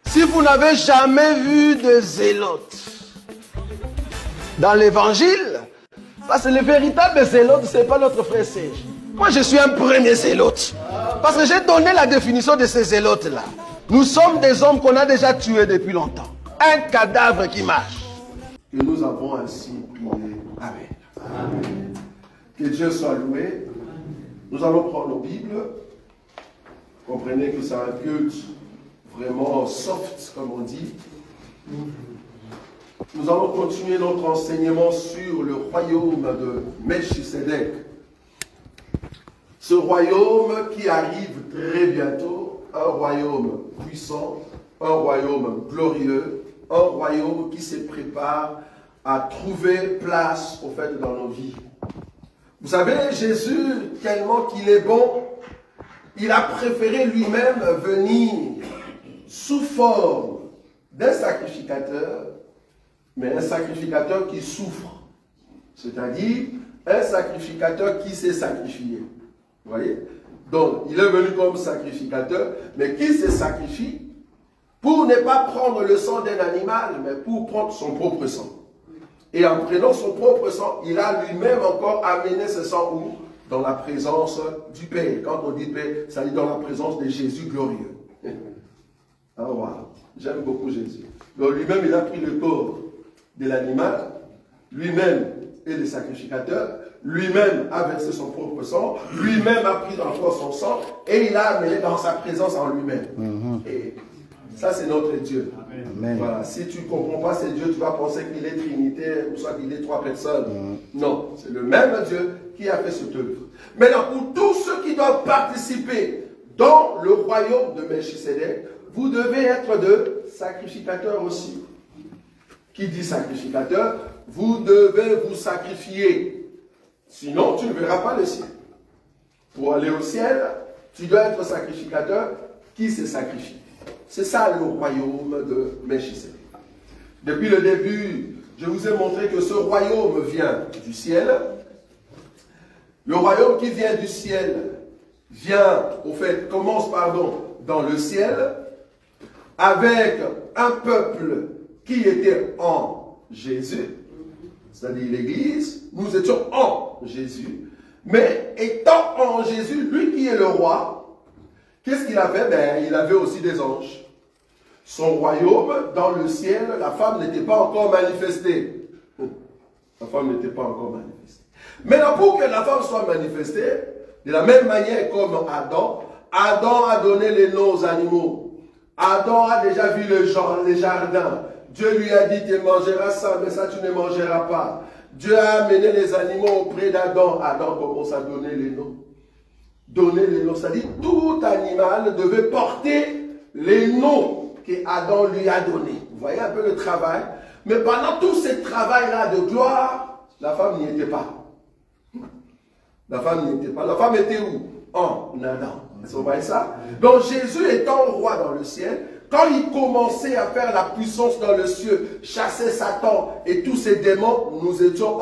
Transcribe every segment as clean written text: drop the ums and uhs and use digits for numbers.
Si vous n'avez jamais vu de zélote dans l'évangile, parce que le véritable zélote, ce n'est pas notre frère Serge. Moi, je suis un premier zélote. Parce que j'ai donné la définition de ces zélotes-là. Nous sommes des hommes qu'on a déjà tués depuis longtemps. Un cadavre qui marche. Que nous avons ainsi prié. Amen. Amen. Que Dieu soit loué. Nous allons prendre nos Bibles. Comprenez que c'est un culte vraiment soft, comme on dit. Nous allons continuer notre enseignement sur le royaume de Melchisedec. Ce royaume qui arrive très bientôt, un royaume puissant, un royaume glorieux, un royaume qui se prépare à trouver place, au fait, dans nos vies. Vous savez, Jésus, tellement qu'il est bon, il a préféré lui-même venir sous forme d'un sacrificateur, mais un sacrificateur qui souffre. C'est-à-dire un sacrificateur qui s'est sacrifié. Vous voyez? Donc, il est venu comme sacrificateur, mais qui se sacrifie pour ne pas prendre le sang d'un animal, mais pour prendre son propre sang. Et en prenant son propre sang, il a lui-même encore amené ce sang où? Dans la présence du Père. Quand on dit Père, ça dit dans la présence de Jésus glorieux. Ah, wow. J'aime beaucoup Jésus. Donc lui-même, il a pris le corps de l'animal, lui-même est le sacrificateur, lui-même a versé son propre sang, lui-même a pris encore son sang, et il a amené dans sa présence en lui-même. Et ça, c'est notre Dieu. Amen. Voilà. Si tu ne comprends pas ce Dieu, tu vas penser qu'il est Trinité, ou soit qu'il est trois personnes. Non, c'est le même Dieu qui a fait cette œuvre. Maintenant, pour tous ceux qui doivent participer dans le royaume de Melchisedec, vous devez être de sacrificateurs aussi. Qui dit sacrificateur? Vous devez vous sacrifier. Sinon, tu ne verras pas le ciel. Pour aller au ciel, tu dois être sacrificateur qui se sacrifie. C'est ça le royaume de Melchisedec. Depuis le début, je vous ai montré que ce royaume vient du ciel. Le royaume qui vient du ciel commence dans le ciel, avec un peuple qui était en Jésus, c'est-à-dire l'Église. Nous étions en Jésus, mais étant en Jésus, lui qui est le roi, qu'est-ce qu'il avait? Ben, il avait aussi des anges. Son royaume, dans le ciel, la femme n'était pas encore manifestée. La femme n'était pas encore manifestée. Maintenant, pour que la femme soit manifestée, de la même manière comme Adam, Adam a donné les noms aux animaux. Adam a déjà vu le jardin. Dieu lui a dit, tu mangeras ça, mais ça tu ne mangeras pas. Dieu a amené les animaux auprès d'Adam. Adam commence à donner les noms. Donner les noms, c'est-à-dire tout animal devait porter les noms qu'Adam lui a donnés. Vous voyez un peu le travail. Mais pendant tout ce travail-là de gloire, la femme n'y était pas. La femme n'y était pas. La femme était où? En Adam. Vous voyez ça? Donc Jésus étant roi dans le ciel, quand il commençait à faire la puissance dans le ciel, chasser Satan et tous ses démons, nous étions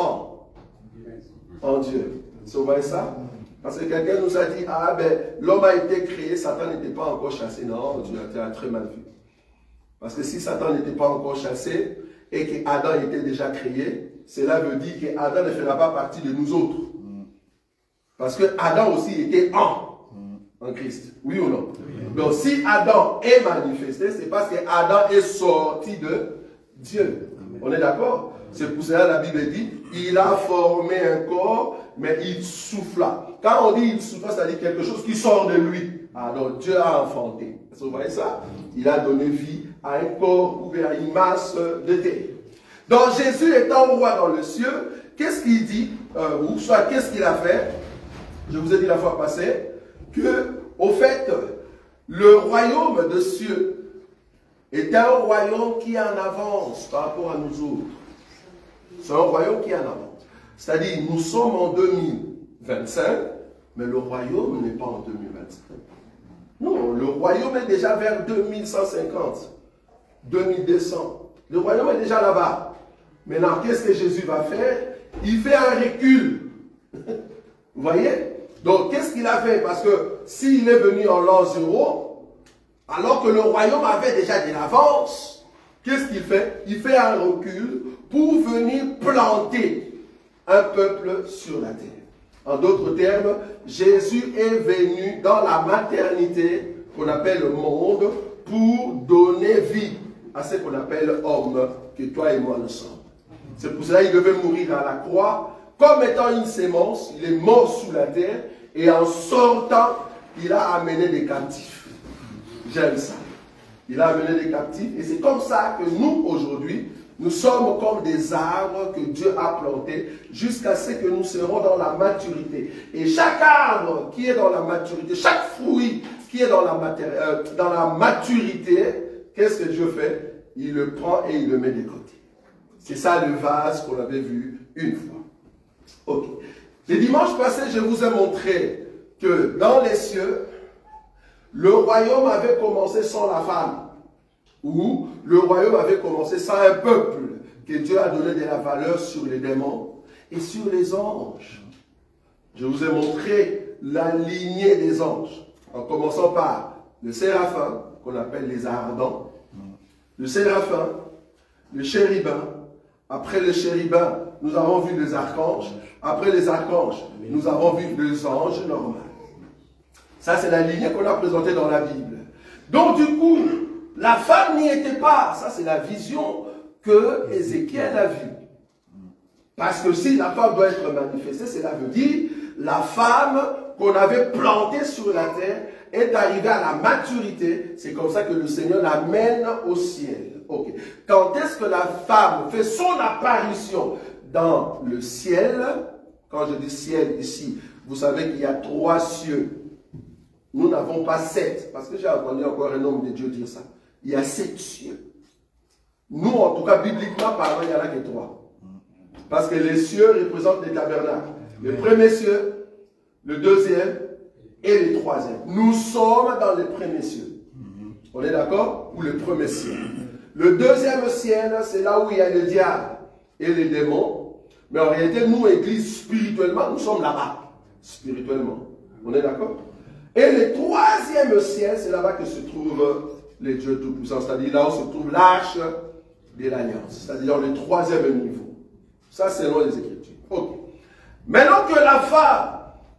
en Dieu. Vous voyez ça? Parce que quelqu'un nous a dit, ah ben, l'homme a été créé, Satan n'était pas encore chassé. Non, tu as très mal vu. Parce que si Satan n'était pas encore chassé et qu'Adam était déjà créé, cela veut dire qu'Adam ne fera pas partie de nous autres. Parce que Adam aussi était en Christ. Oui ou non? Oui. Donc si Adam est manifesté, c'est parce que Adam est sorti de Dieu. Amen. On est d'accord? C'est pour cela que la Bible dit, il a formé un corps, mais il souffla. Quand on dit il souffla, c'est-à-dire quelque chose qui sort de lui. Alors Dieu a enfanté. Vous voyez ça? Il a donné vie à un corps ou à une masse de terre. Donc Jésus étant roi dans le ciel, qu'est-ce qu'il dit? Ou soit qu'est-ce qu'il a fait? Je vous ai dit la fois passée que, au fait, le royaume de cieux est un royaume qui est en avance par rapport à nous autres. C'est un royaume qui est en avance. C'est-à-dire, nous sommes en 2025, mais le royaume n'est pas en 2025. Non, le royaume est déjà vers 2150, 2200. Le royaume est déjà là-bas. Maintenant, qu'est-ce que Jésus va faire? Il fait un recul. Vous voyez? Donc, qu'est-ce qu'il a fait? Parce que s'il est venu en l'an 0, alors que le royaume avait déjà de l'avance, qu'est-ce qu'il fait? Il fait un recul pour venir planter un peuple sur la terre. En d'autres termes, Jésus est venu dans la maternité qu'on appelle le monde pour donner vie à ce qu'on appelle homme, que toi et moi nous sommes. C'est pour cela qu'il devait mourir à la croix, comme étant une sémence, il est mort sous la terre, et en sortant, il a amené des captifs. J'aime ça. Il a amené des captifs, et c'est comme ça que nous, aujourd'hui, nous sommes comme des arbres que Dieu a plantés jusqu'à ce que nous serons dans la maturité. Et chaque arbre qui est dans la maturité, chaque fruit qui est dans la maturité, qu'est-ce que Dieu fait? Il le prend et il le met de côté. C'est ça le vase qu'on avait vu une fois. Ok. Le dimanche passé, je vous ai montré que dans les cieux, le royaume avait commencé sans la femme. Ou le royaume avait commencé sans un peuple, que Dieu a donné de la valeur sur les démons et sur les anges. Je vous ai montré la lignée des anges, en commençant par le séraphin, qu'on appelle les ardents, le séraphin, le chérubin. Après le chérubin, nous avons vu les archanges. Après les archanges, nous avons vu les anges normaux. Ça, c'est la lignée qu'on a présentée dans la Bible. Donc, du coup, la femme n'y était pas. Ça, c'est la vision que Ézéchiel a vue. Parce que si la femme doit être manifestée, cela veut dire la femme qu'on avait plantée sur la terre est arrivée à la maturité. C'est comme ça que le Seigneur l'amène au ciel. Okay. Quand est-ce que la femme fait son apparition dans le ciel? Quand je dis ciel ici, vous savez qu'il y a 3 cieux. Nous n'avons pas 7, parce que j'ai entendu encore un homme de Dieu dire ça. Il y a 7 cieux. Nous, en tout cas, bibliquement parlant, il n'y en a que 3. Parce que les cieux représentent les tabernacles. Le premier cieux, le deuxième et le troisième. Nous sommes dans les premiers cieux. On est d'accord? Ou le premier ciel. Le deuxième ciel, c'est là où il y a le diable et les démons. Mais en réalité, nous, Église, spirituellement, nous sommes là-bas. Spirituellement. On est d'accord? Et le troisième ciel, c'est là-bas que se trouvent les dieux tout-puissants. C'est-à-dire là où se trouve l'arche de l'alliance. C'est-à-dire dans le troisième niveau. Ça, selon les Écritures. Ok. Maintenant que la femme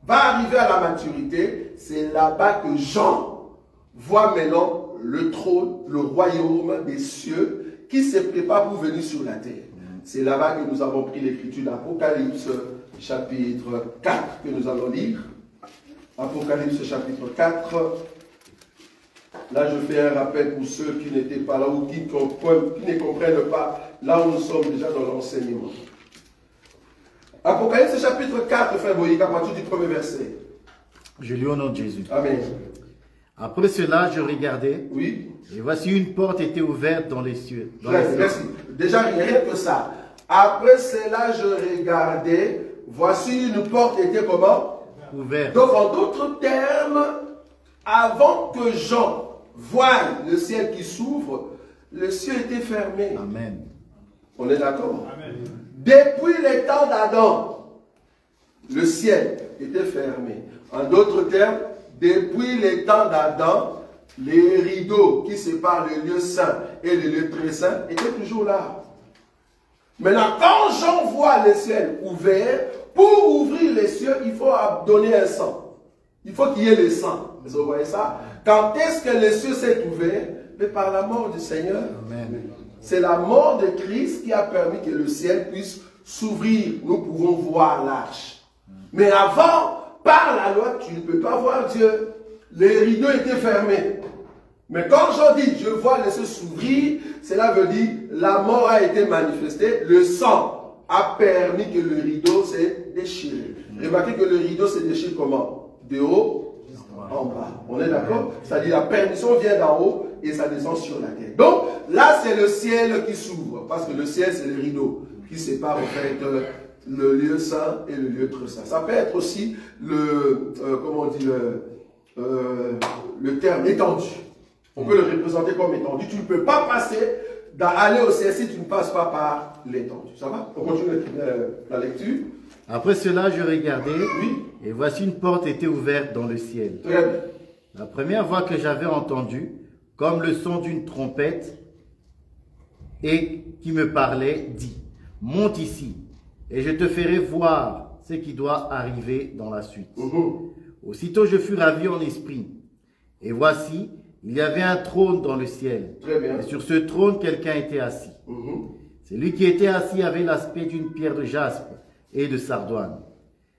va arriver à la maturité, c'est là-bas que Jean voit maintenant le trône, le royaume des cieux qui se prépare pour venir sur la terre. C'est là-bas que nous avons pris l'écriture d'Apocalypse chapitre 4 que nous allons lire. Apocalypse chapitre 4. Là, je fais un rappel pour ceux qui n'étaient pas là ou qui ne comprennent pas là où nous sommes déjà dans l'enseignement. Apocalypse chapitre 4, frère Moïse, à partir du premier verset. Je lis au nom de Jésus. Amen. Après cela, je regardais. Oui. Et voici une porte était ouverte dans les cieux. Merci. Déjà, rien que ça. Après cela, je regardais. Voici une porte était comment? Ouverte. Donc, en d'autres termes, avant que Jean voie le ciel qui s'ouvre, le ciel était fermé. Amen. On est d'accord? Amen. Depuis les temps d'Adam, le ciel était fermé. En d'autres termes, depuis les temps d'Adam, les rideaux qui séparent le lieu saint et le lieu très saint étaient toujours là. Maintenant, quand Jean voit le ciel ouvert, pour ouvrir les cieux, il faut donner un sang. Il faut qu'il y ait le sang. Vous voyez ça? Quand est-ce que les cieux s'est ouvert? Mais par la mort du Seigneur. C'est la mort de Christ qui a permis que le ciel puisse s'ouvrir. Nous pouvons voir l'arche. Mais avant, par la loi, tu ne peux pas voir Dieu. Les rideaux étaient fermés. Mais quand Jean dit, je vois les cieux s'ouvrir, cela veut dire, la mort a été manifestée, le sang a permis que le rideau s'est déchiré. Remarquez que le rideau se déchire comment? De haut en bas. On est d'accord? C'est-à-dire la permission vient d'en haut et ça descend sur la terre. Donc là, c'est le ciel qui s'ouvre. Parce que le ciel, c'est le rideau qui sépare en fait le lieu saint et le lieu très saint. Ça peut être aussi le, comment on dit, le terme étendu. On peut le représenter comme étendu. Tu ne peux pas passer d'aller au ciel si tu ne passes pas par l'étendu. Ça va? On continue la lecture. Après cela, je regardais. Oui. Et voici une porte était ouverte dans le ciel. Très bien. La première voix que j'avais entendue comme le son d'une trompette, et qui me parlait, dit, monte ici, et je te ferai voir ce qui doit arriver dans la suite. Aussitôt je fus ravi en esprit, et voici, il y avait un trône dans le ciel. Très bien. Et sur ce trône, quelqu'un était assis. Celui qui était assis avait l'aspect d'une pierre de jaspe et de sardoine.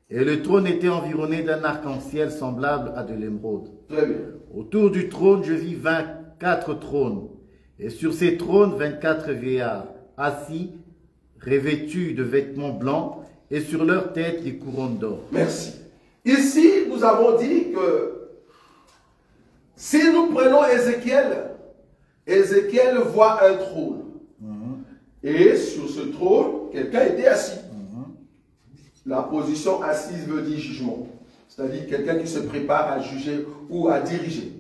Et le trône était environné d'un arc-en-ciel semblable à de l'émeraude. Très bien. Autour du trône, je vis 24 trônes. Et sur ces trônes, 24 vieillards, assis, revêtus de vêtements blancs, et sur leurs têtes des couronnes d'or. Merci. Ici, nous avons dit que si nous prenons Ézéchiel, Ézéchiel voit un trône. Et sur ce trône, quelqu'un était assis. La position assise veut dire jugement. C'est-à-dire quelqu'un qui se prépare à juger ou à diriger.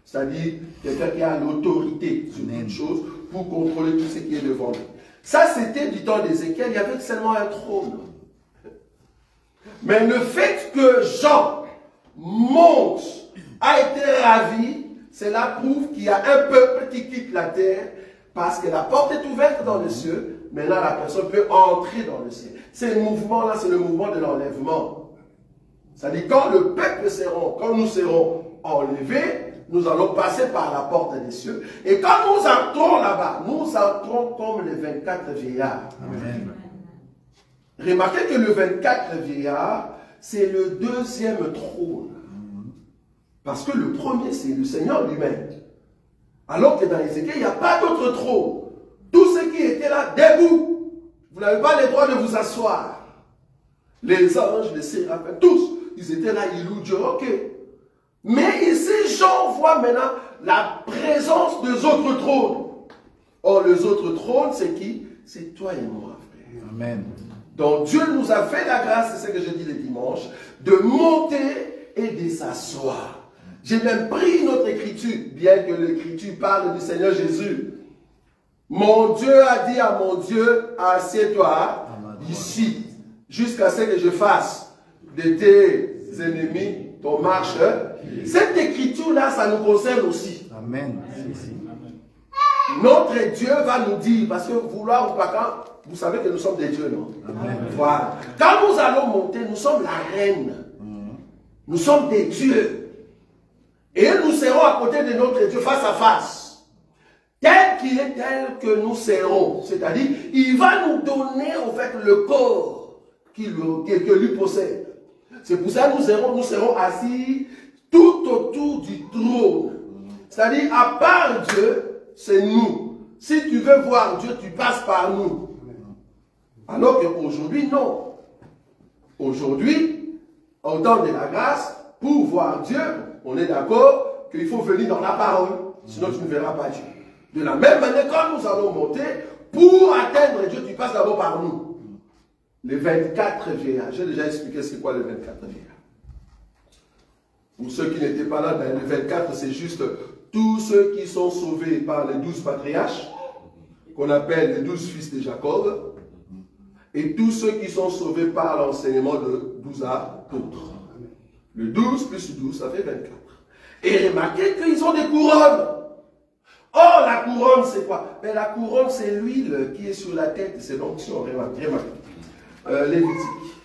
C'est-à-dire quelqu'un qui a l'autorité sur toute chose pour contrôler tout ce qui est devant lui. Ça, c'était du temps d'Ézéchiel, il y avait seulement un trône. Mais le fait que Jean monte a été ravi, cela prouve qu'il y a un peuple qui quitte la terre parce que la porte est ouverte dans les cieux. Maintenant, la personne peut entrer dans le ciel. Ce mouvement-là, c'est le mouvement de l'enlèvement. C'est-à-dire, quand le peuple quand nous serons enlevés, nous allons passer par la porte des cieux. Et quand nous entrons là-bas, nous entrons comme les 24 vieillards. Amen. Remarquez que le 24 vieillards, c'est le deuxième trône. Parce que le premier, c'est le Seigneur lui-même. Alors que dans Ézéchiel, il n'y a pas d'autre trône. Tous ceux qui étaient là, debout, vous n'avez pas le droit de vous asseoir. Les anges, les séraphins, tous, ils étaient là, ils louent Dieu, ok. Mais ici, Jean voit maintenant la présence des autres trônes. Or, les autres trônes, c'est qui? C'est toi et moi, frère. Amen. Donc, Dieu nous a fait la grâce, c'est ce que je dis les dimanches, de monter et de s'asseoir. J'ai même pris notre écriture, bien que l'écriture parle du Seigneur Jésus. Mon Dieu a dit à mon Dieu, assieds-toi ici, jusqu'à ce que je fasse de tes ennemis ton marche. Cette écriture-là, ça nous concerne aussi. Amen. Notre Dieu va nous dire, parce que vouloir ou pas quand, vous savez que nous sommes des dieux, non? Amen. Voilà. Quand nous allons monter, nous sommes la reine. Nous sommes des dieux. Et nous serons à côté de notre Dieu face à face. Tel qu'il est, tel que nous serons. C'est-à-dire, il va nous donner en fait le corps que lui possède. C'est pour ça que nous serons assis tout autour du trône. C'est-à-dire, à part Dieu, c'est nous. Si tu veux voir Dieu, tu passes par nous. Alors qu'aujourd'hui, non. Aujourd'hui, au temps de la grâce, pour voir Dieu, on est d'accord qu'il faut venir dans la parole. Sinon, tu ne verras pas Dieu. De la même manière, quand nous allons monter, pour atteindre Dieu, tu passes d'abord par nous. Les 24 vieillards. J'ai déjà expliqué c'est quoi les 24 vieillards. Pour ceux qui n'étaient pas là, ben, les 24, c'est juste tous ceux qui sont sauvés par les 12 patriarches, qu'on appelle les 12 fils de Jacob, et tous ceux qui sont sauvés par l'enseignement de 12 apôtres. Le 12 plus 12, ça fait 24. Et remarquez qu'ils ont des couronnes. Oh, la couronne, c'est quoi? Mais la couronne, c'est l'huile qui est sur la tête. C'est l'onction, remarquez. Lévitique.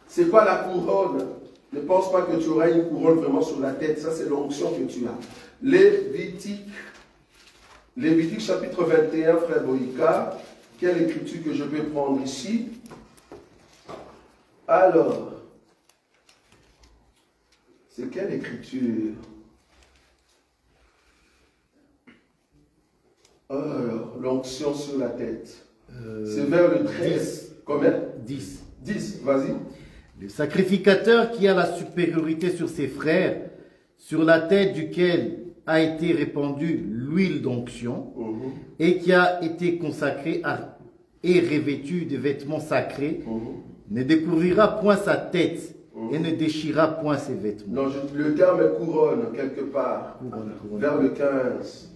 C'est quoi la couronne? Ne pense pas que tu auras une couronne vraiment sur la tête. Ça, c'est l'onction que tu as. Lévitique chapitre 21, frère Boïka. Quelle écriture que je peux prendre ici? Alors, c'est quelle écriture? Alors, l'onction sur la tête. C'est vers le 13. Combien? 10. 10, vas-y. Le sacrificateur qui a la supériorité sur ses frères, sur la tête duquel a été répandue l'huile d'onction, et qui a été consacré et revêtu de vêtements sacrés, ne découvrira point sa tête et ne déchirera point ses vêtements. Non, le terme est couronne, quelque part, Couronne. vers le 15.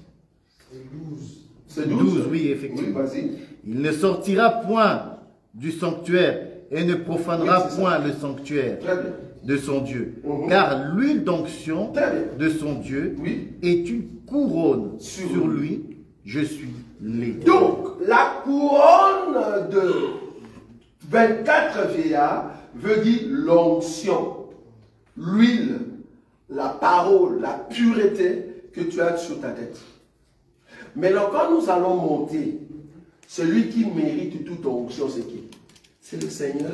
C'est 12. 12, oui, effectivement. Oui, vas-y. Il ne sortira point du sanctuaire et ne profanera Oui, c'est point le sanctuaire. Très bien. de son Dieu. Car l'huile d'onction de son Dieu est une couronne sur lui. Je suis l'Éternel. Donc, la couronne de 24 vieillards veut dire l'onction, l'huile, la parole, la pureté que tu as sur ta tête. Maintenant, quand nous allons monter, celui qui mérite toute onction, c'est qui? C'est le Seigneur.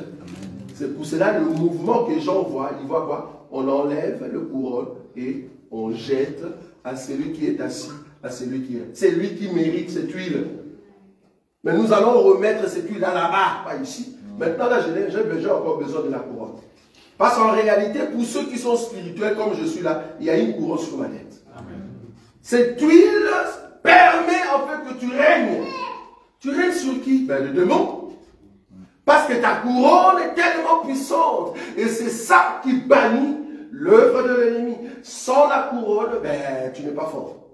C'est pour cela le mouvement que Jean voit, il voit quoi? On enlève le couronne et on jette à celui qui est assis, à celui qui est. C'est lui qui mérite cette huile. Mais nous allons remettre cette huile là-bas, pas ici. Maintenant, là, j'ai encore besoin de la couronne. Parce qu'en réalité, pour ceux qui sont spirituels comme je suis là, il y a une couronne sur ma tête. Amen. Cette huile permet en fait que tu règnes. Tu règnes sur qui? Ben, le démon. Parce que ta couronne est tellement puissante. Et c'est ça qui bannit l'œuvre de l'ennemi. Sans la couronne, ben, tu n'es pas fort.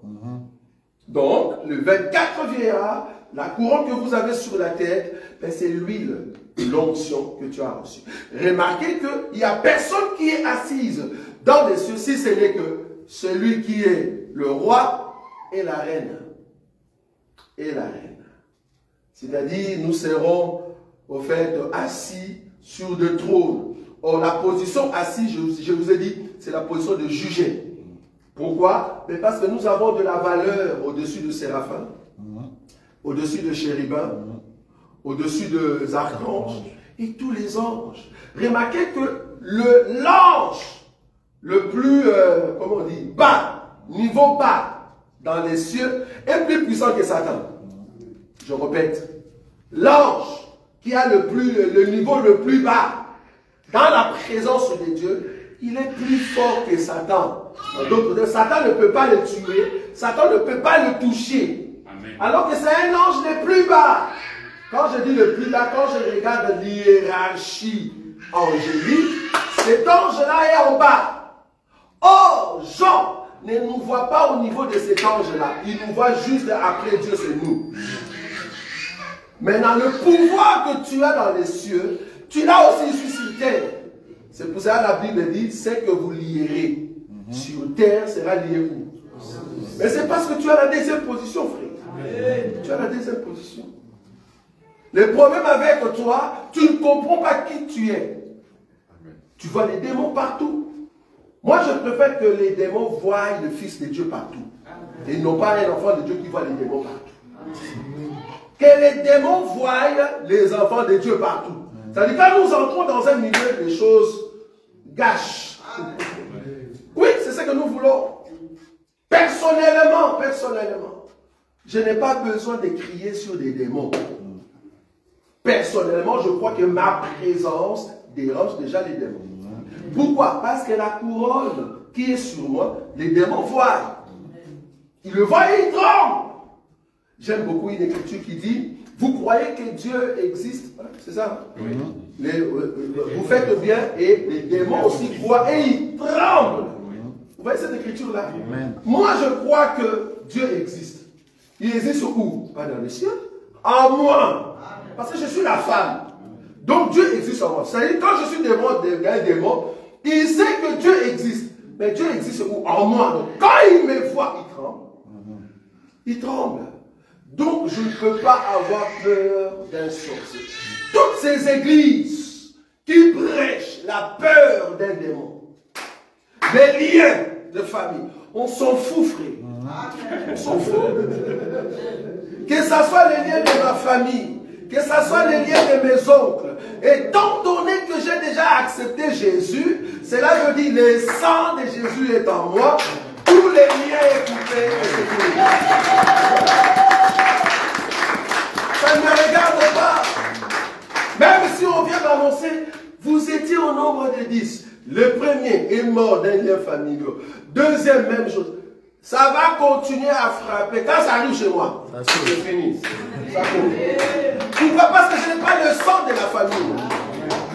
Donc, le 24 vieillard, la couronne que vous avez sur la tête, ben, c'est l'huile, l'onction que tu as reçue. Remarquez qu'il n'y a personne qui est assise dans les cieux, si ce n'est que celui qui est le roi et la reine. Et la reine. C'est-à-dire, nous serons, au fait, assis sur le trône. Or, la position assise, je vous ai dit, c'est la position de juger. Pourquoi? Mais parce que nous avons de la valeur au-dessus de Séraphins, au-dessus de chérubins, au-dessus des archanges et tous les anges. Remarquez que l'ange le plus, comment on dit, bas, niveau bas dans les cieux est plus puissant que Satan. Je répète, l'ange qui a le niveau le plus bas dans la présence de Dieu, il est plus fort que Satan. Donc, Satan ne peut pas le tuer, Satan ne peut pas le toucher. Amen. Alors que c'est un ange le plus bas. Quand je dis le plus bas, quand je regarde l'hiérarchie angélique, cet ange-là est en bas. Or, Jean ne nous voit pas au niveau de cet ange-là. Il nous voit juste après Dieu, c'est nous. Maintenant, le pouvoir que tu as dans les cieux, tu l'as aussi sur terre. C'est pour ça que la Bible dit, c'est que vous lierez. Sur terre sera lié où? Mais c'est parce que tu as la deuxième position, frère. Tu as la deuxième position. Le problème avec toi, tu ne comprends pas qui tu es. Tu vois les démons partout. Moi, je préfère que les démons voient le Fils de Dieu partout. Et non pas un enfant de Dieu qui voit les démons partout. Que les démons voient les enfants de Dieu partout. C'est-à-dire quand nous entrons dans un milieu, les choses gâchent. Oui, c'est ce que nous voulons. Personnellement, je n'ai pas besoin de crier sur des démons. Personnellement, je crois que ma présence dérange déjà les démons. Pourquoi? Parce que la couronne qui est sur moi, les démons voient. Ils le voient et ils tremblent. J'aime beaucoup une écriture qui dit, vous croyez que Dieu existe? C'est ça? Oui. Vous faites bien et les démons aussi croient et ils tremblent. Vous voyez cette écriture-là? Moi, je crois que Dieu existe. Il existe où? Pas dans le ciel. En moi. Parce que je suis la femme. Donc Dieu existe en moi. C'est-à-dire, quand je suis devant un démon, il sait que Dieu existe. Mais Dieu existe où? En moi. Donc, quand il me voit, il tremble. Il tremble. Donc, je ne peux pas avoir peur d'un sorcier. Toutes ces églises qui prêchent la peur d'un démon, les liens de famille, on s'en fout, frère. On s'en fout. Que ce soit les liens de ma famille, que ce soit les liens de mes oncles, étant donné que j'ai déjà accepté Jésus, cela veut dire le sang de Jésus est en moi, tous les liens sont coupés et c'est fini. Ça ne me regarde pas. Même si on vient d'annoncer, vous étiez au nombre de 10. Le premier est mort d'un lien familial. Deuxième, même chose. Ça va continuer à frapper. Quand ça arrive chez moi, c'est fini. Ça continue. Pourquoi? Parce que je n'ai pas le sang de la famille.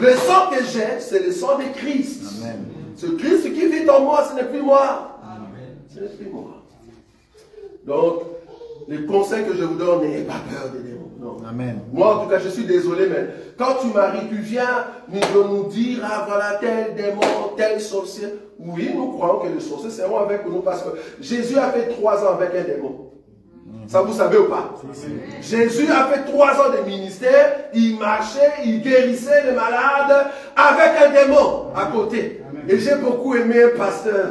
Le sang que j'ai, c'est le sang de Christ. Amen. Ce Christ qui vit en moi, ce n'est plus moi. Amen. Ce n'est plus moi. Donc, Les conseils que je vous donne, n'ayez pas peur des démons. Non. Amen. Moi, en tout cas, je suis désolé, mais quand tu maries, tu viens nous dire, ah voilà, tel démon, tel sorcier. Oui, nous croyons que le sorcier, c'est moi avec nous, parce que Jésus a fait 3 ans avec un démon. Ça, vous savez ou pas? Jésus a fait 3 ans de ministère, il marchait, il guérissait les malades avec un démon à côté. Et j'ai beaucoup aimé un pasteur.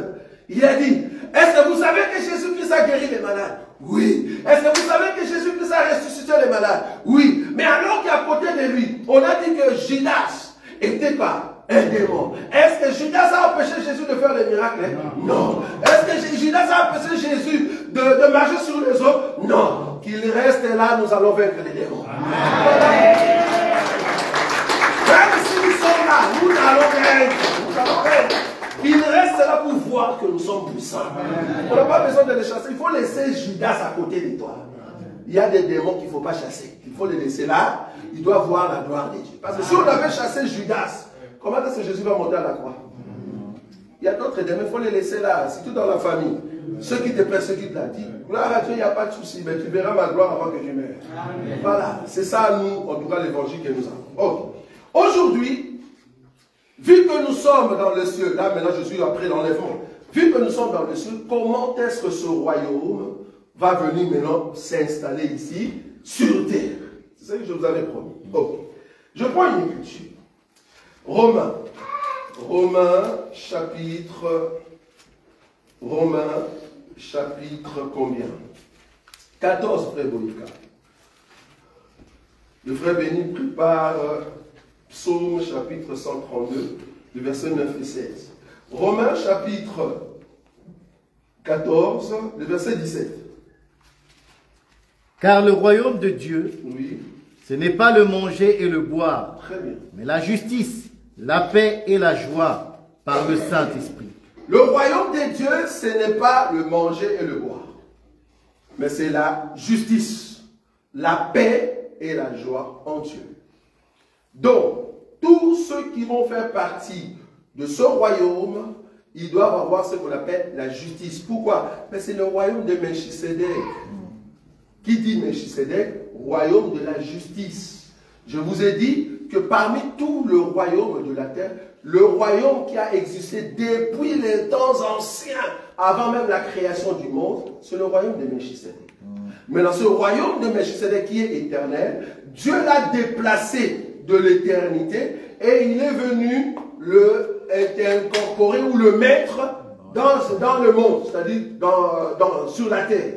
Il a dit, est-ce que vous savez que Jésus-Christ a guéri les malades? Oui. Est-ce que vous savez que Jésus-Christ a ressuscité les malades? Oui. Mais alors qu'à côté de lui, on a dit que Judas était pas un démon. Est-ce que Judas a empêché Jésus de faire les miracles? Non. Est-ce que Judas a empêché Jésus de marcher sur les eaux? Non. Qu'il reste là, nous allons vaincre les démons. Amen. Même si nous sommes là, nous allons vaincre. Nous allons vaincre. Il reste là pour voir que nous sommes puissants. On n'a pas besoin de les chasser. Il faut laisser Judas à côté de toi. Il y a des démons qu'il ne faut pas chasser. Il faut les laisser là. Il doit voir la gloire de Dieu. Parce que si on avait chassé Judas, comment est-ce que Jésus va monter à la croix? Il y a d'autres démons, il faut les laisser là. C'est tout dans la famille. Ceux qui te persécutent là, dis, gloire à Dieu, il n'y a pas de souci, mais tu verras ma gloire avant que je meure. Voilà, c'est ça, nous, en tout cas, l'évangile que nous avons. Okay. Aujourd'hui, vu que nous sommes dans le ciel, là maintenant je suis après l'enlèvement, vu que nous sommes dans le ciel, comment est-ce que ce royaume va venir maintenant s'installer ici, sur terre? C'est ça que je vous avais promis. Okay. Je prends une écriture. Romains chapitre combien? 14, frère Boïka. Le frère Béni prépare Psaume chapitre 132, le verset 9 et 16. Romains chapitre 14, le verset 17. Car le royaume de Dieu, Oui. ce n'est pas le manger et le boire, Très bien. mais la justice, la paix et la joie par le Saint-Esprit. Le royaume de Dieu, ce n'est pas le manger et le boire, mais c'est la justice, la paix et la joie en Dieu. Donc, tous ceux qui vont faire partie de ce royaume, ils doivent avoir ce qu'on appelle la justice. Pourquoi? Mais c'est le royaume de Melchisédek. Qui dit Melchisédek? Royaume de la justice. Je vous ai dit que parmi tout le royaume de la terre, le royaume qui a existé depuis les temps anciens, avant même la création du monde, c'est le royaume de Melchisédek. Mais dans ce royaume de Melchisédek qui est éternel, Dieu l'a déplacé de l'éternité et il est venu le incorporer ou le mettre dans le monde, c'est-à-dire sur la terre.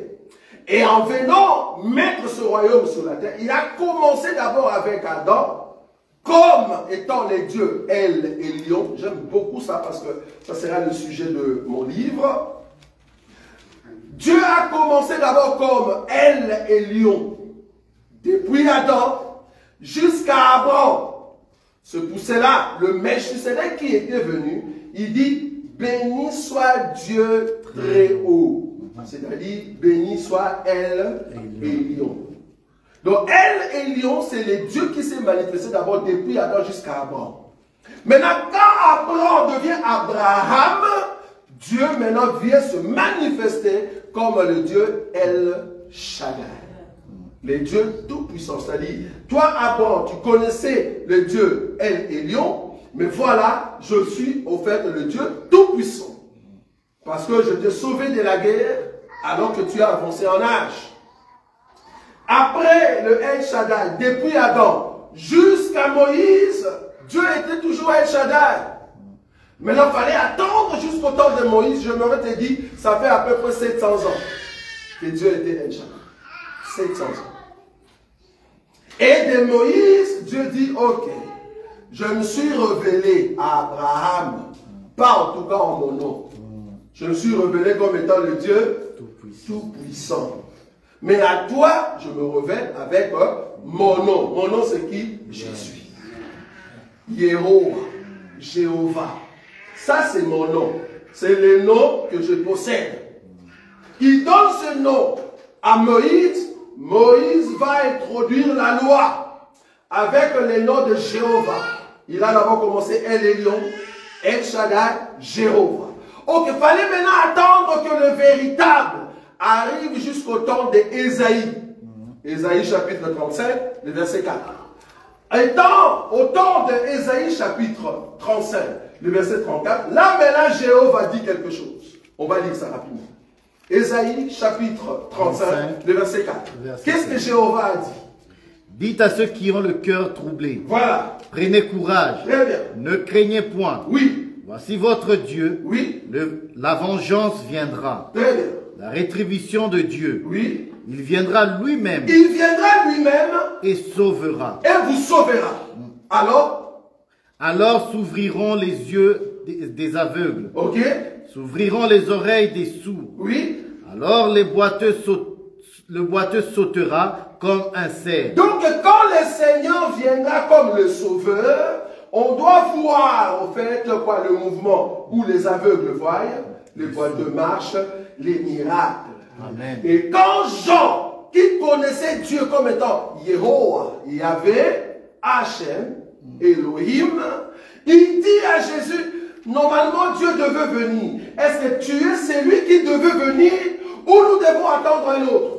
Et en venant mettre ce royaume sur la terre, il a commencé d'abord avec Adam, comme étant les dieux El et Lion. J'aime beaucoup ça parce que ça sera le sujet de mon livre. Dieu a commencé d'abord comme El et Lion, depuis Adam jusqu'à Abraham. C'est pour cela, le Melchisédek qui était venu, il dit, béni soit Dieu très haut. C'est-à-dire, béni soit El et Lion. Donc, El et Lion, c'est les dieux qui s'est manifesté d'abord depuis Adam jusqu'à Abraham. Maintenant, quand Abraham devient Abraham, Dieu maintenant vient se manifester comme le Dieu El Shaddai. Les dieux tout-puissants. C'est-à-dire, toi, Abraham, tu connaissais le Dieu El et Lion, mais voilà, je suis au fait le Dieu tout-puissant. Parce que je t'ai sauvé de la guerre alors que tu as avancé en âge. Après le El Shaddai, depuis Adam jusqu'à Moïse, Dieu était toujours El Shaddai. Maintenant, il fallait attendre jusqu'au temps de Moïse. Je m'aurais te dit, ça fait à peu près 700 ans que Dieu était El Shaddai. 700 ans. Et de Moïse, Dieu dit, ok, je me suis révélé à Abraham, pas en tout cas en mon nom. Je me suis révélé comme étant le Dieu tout-puissant. Mais à toi, je me révèle avec mon nom. Mon nom, c'est qui? Je suis. Jéhovah. Ça, c'est mon nom. C'est le nom que je possède. Il donne ce nom à Moïse. Moïse va introduire la loi avec le nom de Jéhovah. Il a d'abord commencé El Elyon, El Shaddai, Jéhovah. Donc, il fallait maintenant attendre que le véritable arrive jusqu'au temps d'Ésaïe. Ésaïe chapitre 35, le verset 4. Étant au temps d'Ésaïe chapitre 35, le verset 34, là maintenant Jéhovah dit quelque chose. On va lire ça rapidement. Ésaïe chapitre 35, le verset 4. Qu'est-ce que Jéhovah a dit? Dites à ceux qui ont le cœur troublé. Voilà. Prenez courage. Très bien. Ne craignez point. Oui. Voici votre Dieu. Oui. La vengeance viendra. Très bien. La rétribution de Dieu. Oui. Il viendra lui-même. Il viendra lui-même. Et sauvera. Et vous sauvera. Alors s'ouvriront les yeux des aveugles. Ok. S'ouvriront les oreilles des sourds. Oui. Alors le boiteux sautera comme un cerf. Donc quand le Seigneur viendra comme le Sauveur, on doit voir au fait quoi, le mouvement où les aveugles voient, les boiteux marchent, les miracles. Amen. Et quand Jean, qui connaissait Dieu comme étant Yehovah, Yahvé, Hachem, Elohim, il dit à Jésus, normalement Dieu devait venir. Est-ce que tu es celui qui devait venir ou nous devons attendre un autre?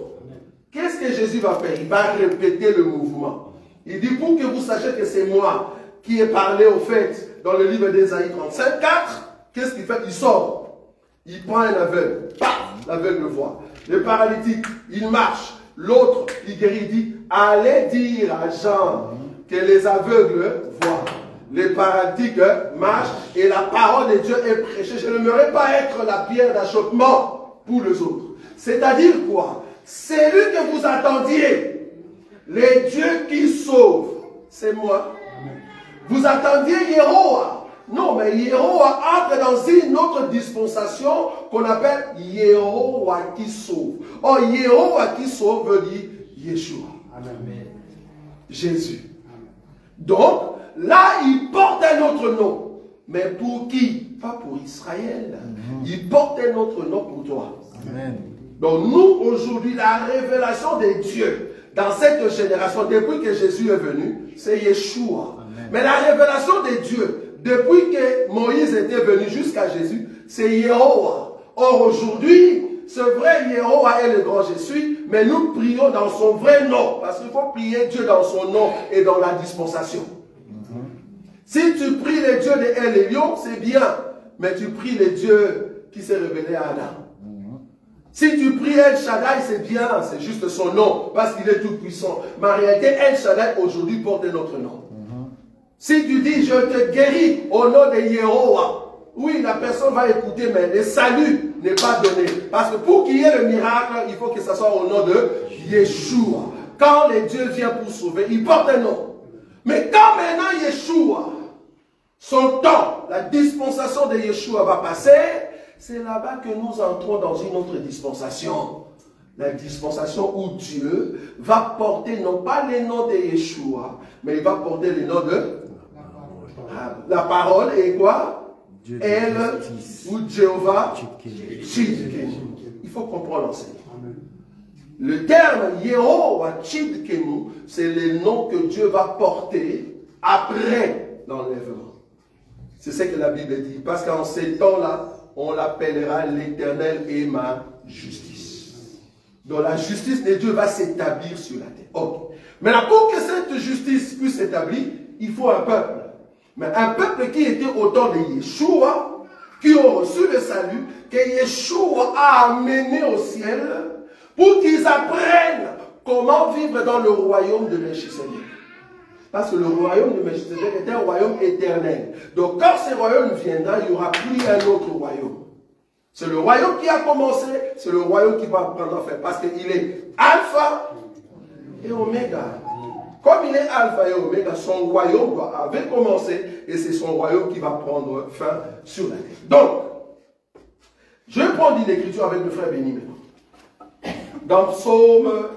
Qu'est-ce que Jésus va faire? Il va répéter le mouvement. Il dit, pour que vous sachiez que c'est moi qui ai parlé au fait dans le livre d'Ésaïe 35, 4, qu'est-ce qu'il fait? Il sort. Il prend un aveugle. Paf! L'aveugle voit. Le paralytique, il marche. L'autre, il guérit. Il dit, allez dire à Jean que les aveugles voient. Les paralytiques marchent et la parole de Dieu est prêchée. Je n'aimerais pas être la pierre d'achoppement pour les autres. C'est-à-dire quoi? C'est lui que vous attendiez. Les dieux qui sauvent, c'est moi. Vous attendiez Yehovah. Non, mais Yehovah entre dans une autre dispensation qu'on appelle Yehovah qui sauve. Or, Yehovah qui sauve veut dire Yeshua. Amen. Jésus. Donc, là, il porte un autre nom. Mais pour qui? Pas pour Israël. Il porte un autre nom pour toi. Amen. Donc nous, aujourd'hui, la révélation de Dieu dans cette génération, depuis que Jésus est venu, c'est Yeshua. Amen. Mais la révélation de Dieu, depuis que Moïse était venu jusqu'à Jésus, c'est Yehovah. Or aujourd'hui, ce vrai Yehovah est le grand je suis, mais nous prions dans son vrai nom. Parce qu'il faut prier Dieu dans son nom et dans la dispensation. Si tu pries les dieux de El Elyon, c'est bien. Mais tu pries les dieux qui s'est révélé à Adam. Si tu pries El Shaddai, c'est bien, c'est juste son nom, parce qu'il est tout puissant. Mais en réalité, El Shaddai aujourd'hui porte notre nom. Si tu dis, je te guéris au nom de Yehovah, oui, la personne va écouter, mais le salut n'est pas donné. Parce que pour qu'il y ait le miracle, il faut que ça soit au nom de Yeshua. Quand les dieux viennent pour sauver, ils portent un nom. Mais quand maintenant Yeshua, son temps, la dispensation de Yeshua va passer, c'est là-bas que nous entrons dans une autre dispensation. La dispensation où Dieu va porter non pas les noms de Yeshua, mais il va porter les noms de la parole et quoi? Elle ou Jéhovah. Il faut comprendre l'enseignement. Le terme Yehovah Tchidkenu, c'est le nom que Dieu va porter après l'enlèvement. C'est ce que la Bible dit. Parce qu'en ces temps-là, on l'appellera l'Éternel et ma justice. Donc la justice de Dieu va s'établir sur la terre. Okay. Maintenant, pour que cette justice puisse s'établir, il faut un peuple. Mais un peuple qui était au temps de Yeshua, qui ont reçu le salut, que Yeshua a amené au ciel, pour qu'ils apprennent comment vivre dans le royaume de Melchisedec. Parce que le royaume de Melchisedec est un royaume éternel. Donc quand ce royaume viendra, il n'y aura plus un autre royaume. C'est le royaume qui a commencé, c'est le royaume qui va prendre fin. Parce qu'il est alpha et oméga. Comme il est alpha et oméga, son royaume avait commencé et c'est son royaume qui va prendre fin sur la terre. Donc, je vais prendre une écriture avec le frère Béni maintenant. Dans Psaume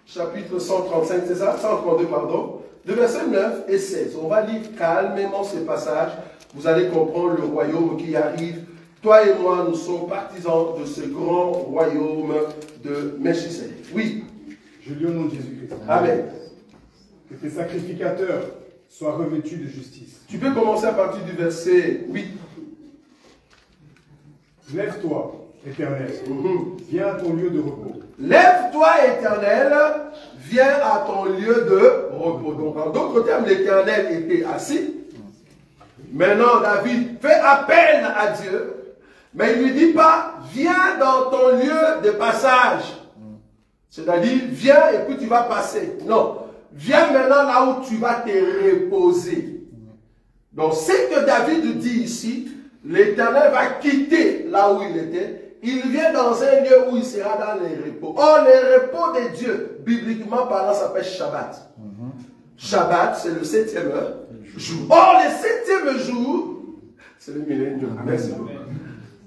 chapitre 135, c'est ça? 132, pardon. De versets 9 et 16. On va lire calmement ce passage. Vous allez comprendre le royaume qui arrive. Toi et moi, nous sommes partisans de ce grand royaume de Melchisedec. Oui. Je lis au nom de Jésus-Christ. Amen. Que tes sacrificateurs soient revêtus de justice. Tu peux commencer à partir du verset 8. Lève-toi Éternel, viens à ton lieu de repos. Lève-toi, Éternel, viens à ton lieu de repos. Donc, en d'autres termes, l'Éternel était assis. Maintenant, David fait appel à Dieu, mais il ne lui dit pas, viens dans ton lieu de passage. C'est-à-dire, viens et puis tu vas passer. Non, viens maintenant là où tu vas te reposer. Donc, ce que David dit ici, l'Éternel va quitter là où il était. Il vient dans un lieu où il sera dans les repos. Or, les repos de Dieu, bibliquement parlant, s'appelle Shabbat. Shabbat, c'est le 7e jour. Or, le 7e jour, c'est le millénium. Merci beaucoup.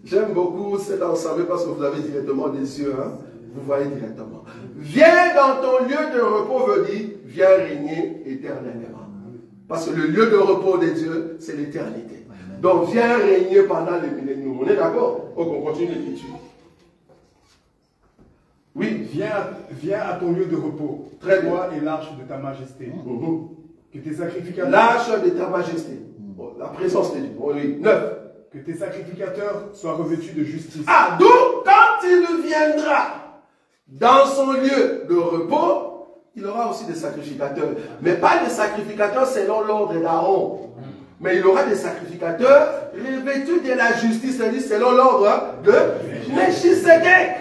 J'aime beaucoup cet ensemble parce que vous avez directement des yeux. Hein? Vous voyez directement. Viens dans ton lieu de repos, veut dire, viens régner éternellement. Parce que le lieu de repos de Dieu, c'est l'éternité. Donc, viens régner pendant le millénium. On est d'accord? Donc, on continue l'écriture. Oui. Viens à ton lieu de repos. Très bien. Toi et l'arche de ta majesté. Que tes sacrificateurs... L'arche de ta majesté. Bon, la présence de Dieu. Oui. 9. Que tes sacrificateurs soient revêtus de justice. Ah, donc, quand il viendra dans son lieu de repos, il aura aussi des sacrificateurs. Mais pas des sacrificateurs selon l'ordre d'Aaron. Mais il aura des sacrificateurs revêtus de la justice, c'est-à-dire selon l'ordre de Melchisedec.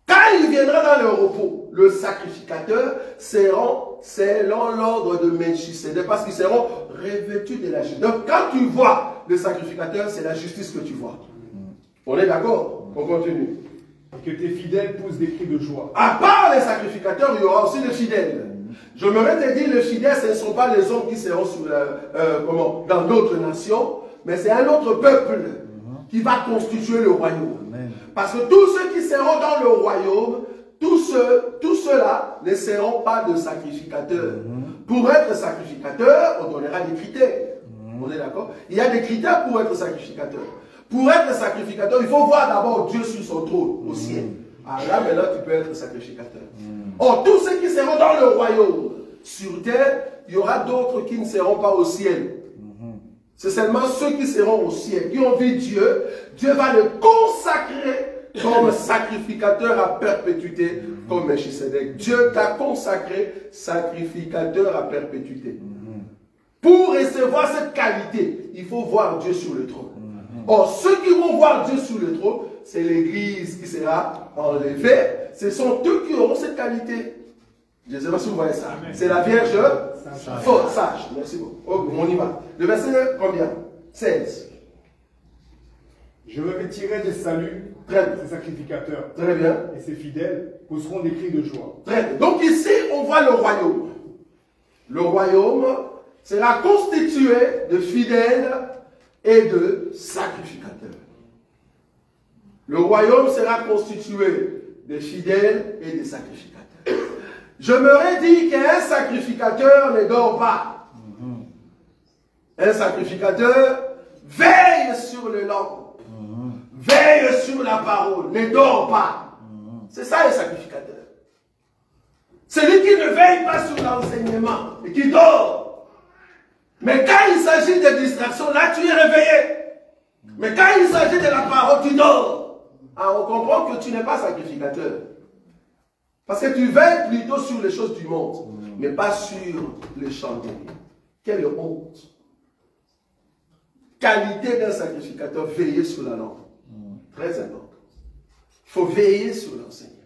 Quand il viendra dans le repos, le sacrificateur seront selon l'ordre de Melchisedec, parce qu'ils seront revêtus de la justice. Donc quand tu vois le sacrificateur, c'est la justice que tu vois. On est d'accord? On continue. Que tes fidèles poussent des cris de joie. À part les sacrificateurs, il y aura aussi les fidèles. Je me te dire, les fidèles, ce ne sont pas les hommes qui seront dans d'autres nations, mais c'est un autre peuple qui va constituer le royaume. Parce que tous ceux qui seront dans le royaume, tous ceux-là ne seront pas de sacrificateurs. Pour être sacrificateur, on donnera des critères. On est d'accord? Il y a des critères pour être sacrificateur. Pour être sacrificateur, il faut voir d'abord Dieu sur son trône au ciel. Alors là, maintenant, tu peux être sacrificateur. Or, tous ceux qui seront dans le royaume, sur terre, il y aura d'autres qui ne seront pas au ciel. C'est seulement ceux qui seront au ciel, qui ont vu Dieu. Dieu va le consacrer comme sacrificateur à perpétuité, comme Melchisedec. Dieu t'a consacré sacrificateur à perpétuité. Pour recevoir cette qualité, il faut voir Dieu sur le trône. Or, ceux qui vont voir Dieu sur le trône, c'est l'Église qui sera enlevée. Ce sont eux qui auront cette qualité. Je ne sais pas si vous voyez ça. C'est la Vierge sage. Merci beaucoup. Okay, on y va. Le verset combien? 16. Je revêtirai des saluts, ces sacrificateurs. Très bien. Et ces fidèles pousseront des cris de joie. Très bien. Donc ici, on voit le royaume. Le royaume sera constitué de fidèles et de sacrificateurs. Le royaume sera constitué de fidèles et de sacrificateurs. Je me dit qu'un sacrificateur ne dort pas. Un sacrificateur veille sur le lampe, veille sur la parole, ne dort pas. C'est ça un sacrificateur. Celui qui ne veille pas sur l'enseignement et qui dort. Mais quand il s'agit de distraction, là tu es réveillé. Mais quand il s'agit de la parole, tu dors. Alors on comprend que tu n'es pas sacrificateur. Parce que tu veilles plutôt sur les choses du monde, mais pas sur les chandeliers. Quelle honte. Qualité d'un sacrificateur, veiller sur la lampe. Très important. Il faut veiller sur l'enseignement.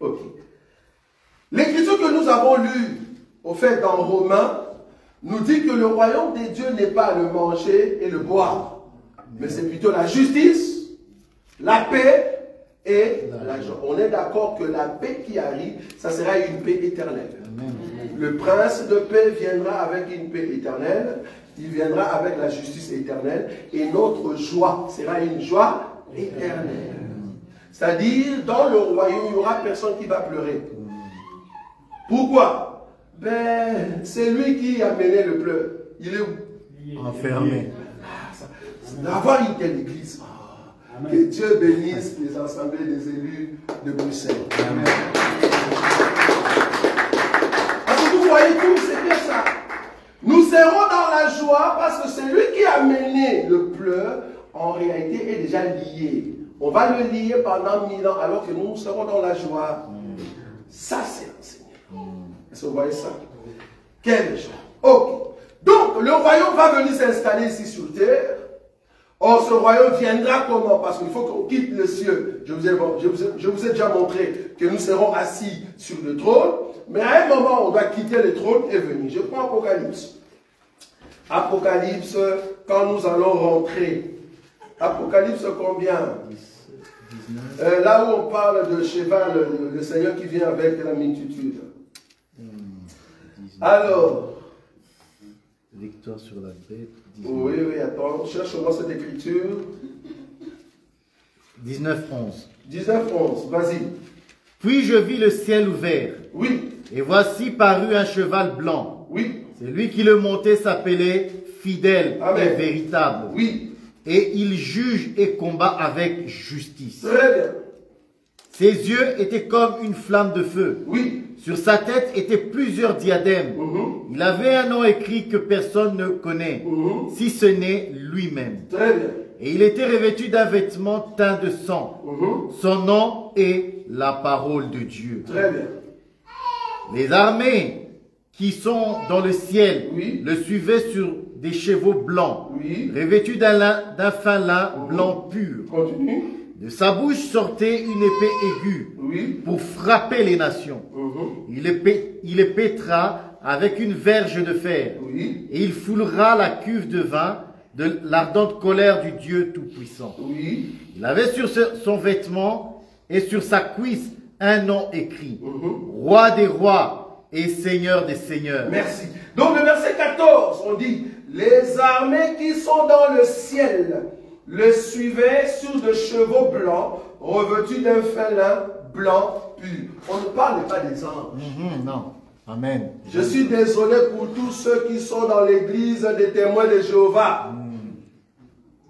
Ok. L'écriture que nous avons lue, au fait, dans Romains, nous dit que le royaume des dieux n'est pas le manger et le boire, mais c'est plutôt la justice, la paix et la joie. On est d'accord que la paix qui arrive, ça sera une paix éternelle. Le prince de paix viendra avec une paix éternelle, il viendra avec la justice éternelle, et notre joie sera une joie éternelle. C'est-à-dire, dans le royaume, il n'y aura personne qui va pleurer. Pourquoi? Ben, c'est lui qui a mené le pleur. Il est où? Enfermé. D'avoir une telle église. Que Dieu bénisse les assemblées des élus de Bruxelles. Amen. Parce que vous voyez tout, c'est bien ça. Nous serons dans la joie parce que celui qui a mené le pleur, en réalité, est déjà lié va le lire pendant 1000 ans alors que nous serons dans la joie. Ça, c'est l'enseignement. Est-ce que vous voyez ça? Quelle joie. Ok. Donc, le royaume va venir s'installer ici sur terre. Or, ce royaume viendra comment? Parce qu'il faut qu'on quitte le ciel. Je vous ai déjà montré que nous serons assis sur le trône. Mais à un moment, on doit quitter le trône et venir. Je prends Apocalypse. Apocalypse, quand nous allons rentrer. Apocalypse combien? Là où on parle de cheval, le Seigneur qui vient avec la multitude. Alors. Victoire sur la bête. 19. Oui, attends, cherche-moi cette écriture. 19:11. 19:11, vas-y. Puis je vis le ciel ouvert. Oui. Et voici parut un cheval blanc. Oui. Celui qui le montait s'appelait Fidèle Amen. et Véritable. Oui. Et il juge et combat avec justice. Très bien. Ses yeux étaient comme une flamme de feu. Oui. Sur sa tête étaient plusieurs diadèmes. Il avait un nom écrit que personne ne connaît, si ce n'est lui-même. Très bien. Et il était revêtu d'un vêtement teint de sang. Son nom est la parole de Dieu. Très bien. Les armées qui sont dans le ciel le suivaient sur des chevaux blancs, revêtus d'un fin lin blanc pur. Continue. De sa bouche sortait une épée aiguë pour frapper les nations. Il les pétra avec une verge de fer. Et il foulera la cuve de vin de l'ardente colère du Dieu Tout-Puissant. Il avait sur son vêtement et sur sa cuisse un nom écrit. Roi des rois et Seigneur des seigneurs. Merci. Donc le verset 14, on dit, les armées qui sont dans le ciel le suivaient sur de chevaux blancs, revêtus d'un fin lin blanc pur. On ne parle pas des anges. Non. Amen. Je suis désolé pour tous ceux qui sont dans l'église des témoins de Jéhovah.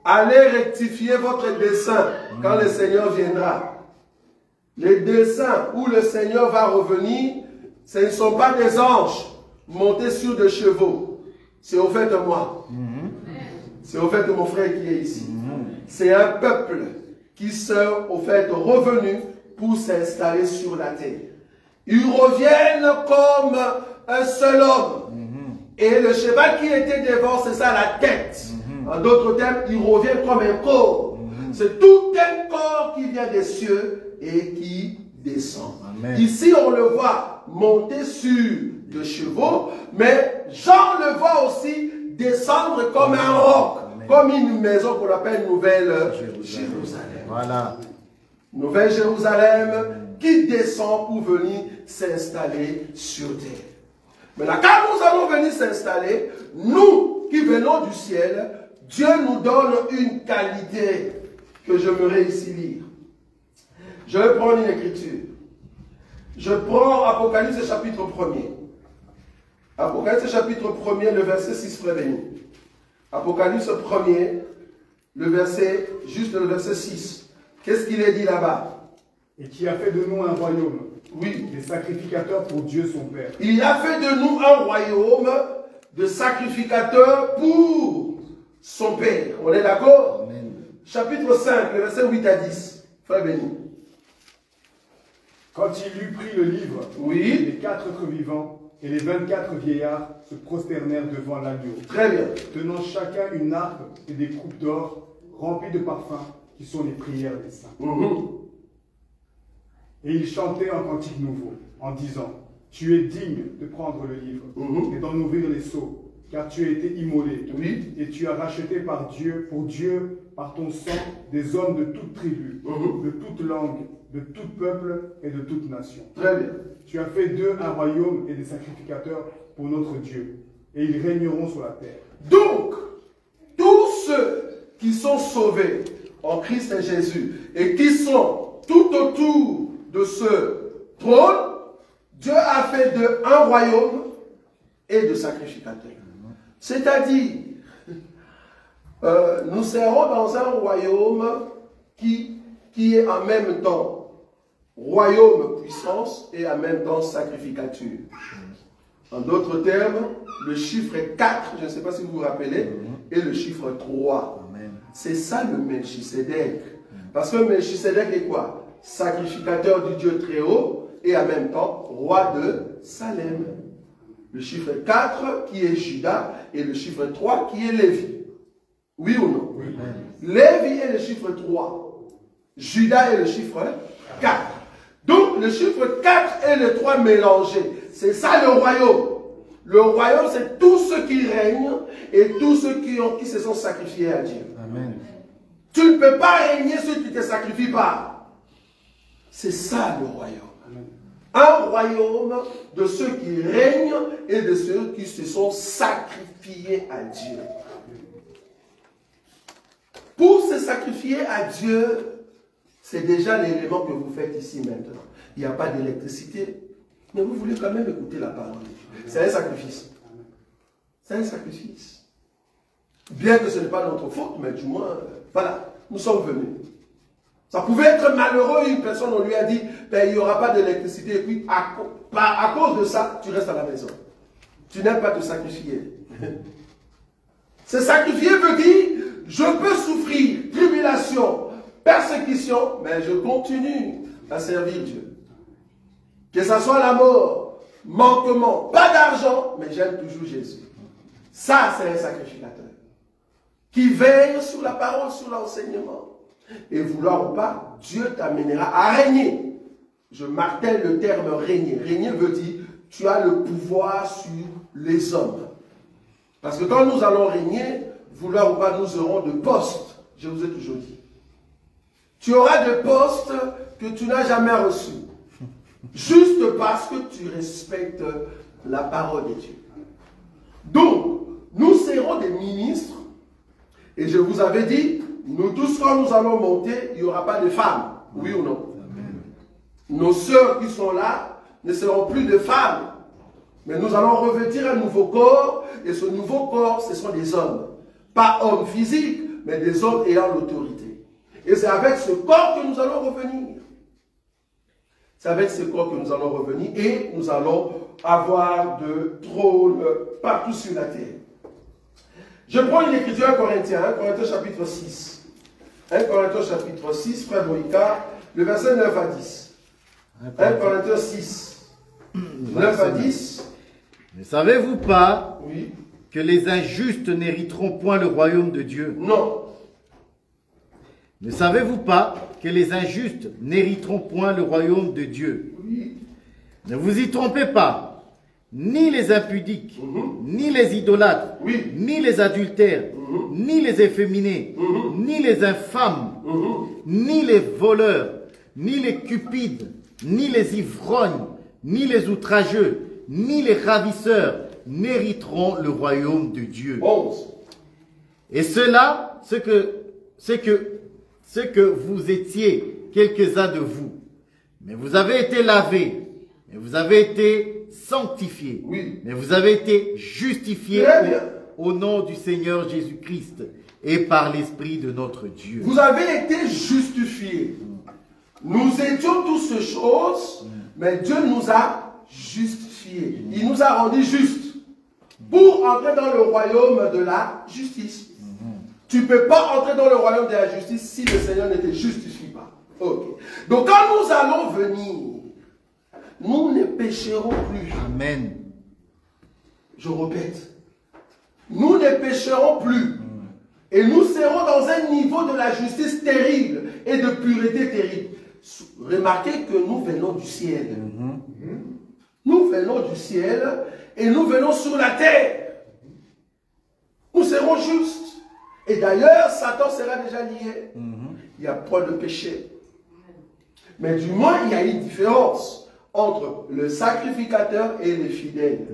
Allez rectifier votre dessein quand le Seigneur viendra. Les desseins où le Seigneur va revenir, ce ne sont pas des anges montés sur des chevaux. C'est au fait de moi. C'est au fait de mon frère qui est ici. C'est un peuple qui sont au fait revenu pour s'installer sur la terre. Ils reviennent comme un seul homme. Et le cheval qui était devant, c'est ça la tête. En d'autres termes, il revient comme un corps. C'est tout un corps qui vient des cieux et qui descend. Amen. Ici, on le voit monter sur des chevaux, mais Jean le voit aussi descendre comme un roc. Comme une maison qu'on appelle Nouvelle Jérusalem. Voilà. Nouvelle Jérusalem qui descend pour venir s'installer sur terre. Maintenant, quand nous allons venir s'installer, nous qui venons du ciel, Dieu nous donne une qualité que j'aimerais ici lire. Je vais prendre une écriture. Je prends Apocalypse chapitre 1er. Apocalypse chapitre 1er, le verset 6 prévenu. Apocalypse 1er, juste le verset 6. Qu'est-ce qu'il est dit là-bas? Et qui a fait de nous un royaume. Oui. Des sacrificateurs pour Dieu son Père. Il a fait de nous un royaume de sacrificateurs pour son Père. On est d'accord? Chapitre 5, le verset 8 à 10. Frère Béni. Quand il eut pris le livre, les 4 êtres vivants et les 24 vieillards se prosternèrent devant l'agneau. Très bien. Tenant chacun une harpe et des coupes d'or remplies de parfums qui sont les prières des saints. Et ils chantaient un cantique nouveau en disant, tu es digne de prendre le livre et d'en ouvrir les sceaux, car tu as été immolé et tu as racheté pour Dieu, par ton sang, des hommes de toute tribu, de toute langue, de tout peuple et de toute nation. Très bien. Tu as fait d'eux un royaume et des sacrificateurs pour notre Dieu, et ils régneront sur la terre. Donc, tous ceux qui sont sauvés en Christ et Jésus et qui sont tout autour de ce trône, Dieu a fait d'eux un royaume et de sacrificateurs. C'est-à-dire, nous serons dans un royaume qui est en même temps royaume puissance et en même temps sacrificature. En d'autres termes, le chiffre 4, je ne sais pas si vous vous rappelez, et le chiffre 3. C'est ça le Melchisédek. Parce que Melchisedec est quoi? Sacrificateur du Dieu très haut et en même temps roi de Salem. Le chiffre 4 qui est Judas et le chiffre 3 qui est Lévi. Oui ou non? Oui. Lévi est le chiffre 3. Judas est le chiffre 4. Donc le chiffre 4 et le 3 mélangés. C'est ça le royaume. Le royaume, c'est tous ceux qui règnent et tous ceux qui se sont sacrifiés à Dieu. Amen. Tu ne peux pas régner ceux qui ne te sacrifient pas. C'est ça le royaume. Amen. Un royaume de ceux qui règnent et de ceux qui se sont sacrifiés à Dieu. Pour se sacrifier à Dieu, c'est déjà l'élément que vous faites ici maintenant. Il n'y a pas d'électricité, mais vous voulez quand même écouter la parole de Dieu. C'est un sacrifice. C'est un sacrifice. Bien que ce n'est pas notre faute, mais du moins, voilà, nous sommes venus. Ça pouvait être malheureux, une personne, on lui a dit, ben, il n'y aura pas d'électricité, et puis à cause de ça, tu restes à la maison. Tu n'aimes pas te sacrifier. Se sacrifier veut dire, je peux souffrir, tribulation, persécution, mais je continue à servir Dieu. Que ce soit la mort, manquement, pas d'argent, mais j'aime toujours Jésus. Ça, c'est un sacrificateur qui veille sur la parole, sur l'enseignement. Et vouloir ou pas, Dieu t'amènera à régner. Je martèle le terme régner. Régner veut dire, tu as le pouvoir sur les hommes. Parce que quand nous allons régner, vouloir ou pas, nous aurons de postes. Je vous ai toujours dit. Tu auras des postes que tu n'as jamais reçus. Juste parce que tu respectes la parole de Dieu. Donc, nous serons des ministres. Et je vous avais dit, nous tous, quand nous allons monter, il n'y aura pas de femmes. Oui ou non? Amen. Nos sœurs qui sont là ne seront plus de femmes. Mais nous allons revêtir un nouveau corps. Et ce nouveau corps, ce sont des hommes. Pas hommes physiques, mais des hommes ayant l'autorité. Et c'est avec ce corps que nous allons revenir. C'est avec ce corps que nous allons revenir. Et nous allons avoir de trônes partout sur la terre. Je prends une écriture, 1 Corinthiens chapitre 6. 1 Corinthiens chapitre 6, frère Moïka, le verset 9 à 10. 1 Corinthiens 6, 9 à 10. Ne savez-vous pas oui. que les injustes n'hériteront point le royaume de Dieu? Non. Ne savez-vous pas que les injustes n'hériteront point le royaume de Dieu? Oui. Ne vous y trompez pas. Ni les impudiques, ni les idolâtres, oui. ni les adultères, ni les efféminés, ni les infâmes, ni les voleurs, ni les cupides, ni les ivrognes, ni les outrageux, ni les ravisseurs n'hériteront le royaume de Dieu. 11. Et cela, ce que vous étiez, quelques-uns de vous, mais vous avez été lavés, et vous avez été sanctifiés, oui. mais vous avez été justifiés au nom du Seigneur Jésus-Christ et par l'Esprit de notre Dieu. Vous avez été justifiés. Nous étions toutes ces choses, mais Dieu nous a justifiés. Il nous a rendus justes pour entrer dans le royaume de la justice. Tu ne peux pas entrer dans le royaume de la justice si le Seigneur ne te justifie pas. Okay. Donc quand nous allons venir, nous ne pécherons plus. Amen. Je répète. Nous ne pécherons plus. Et nous serons dans un niveau de la justice terrible et de pureté terrible. Remarquez que nous venons du ciel. Nous venons du ciel et nous venons sur la terre. Nous serons justes. Et d'ailleurs, Satan sera déjà lié. Il n'y a pas de péché. Mais du moins, il y a une différence entre le sacrificateur et les fidèles.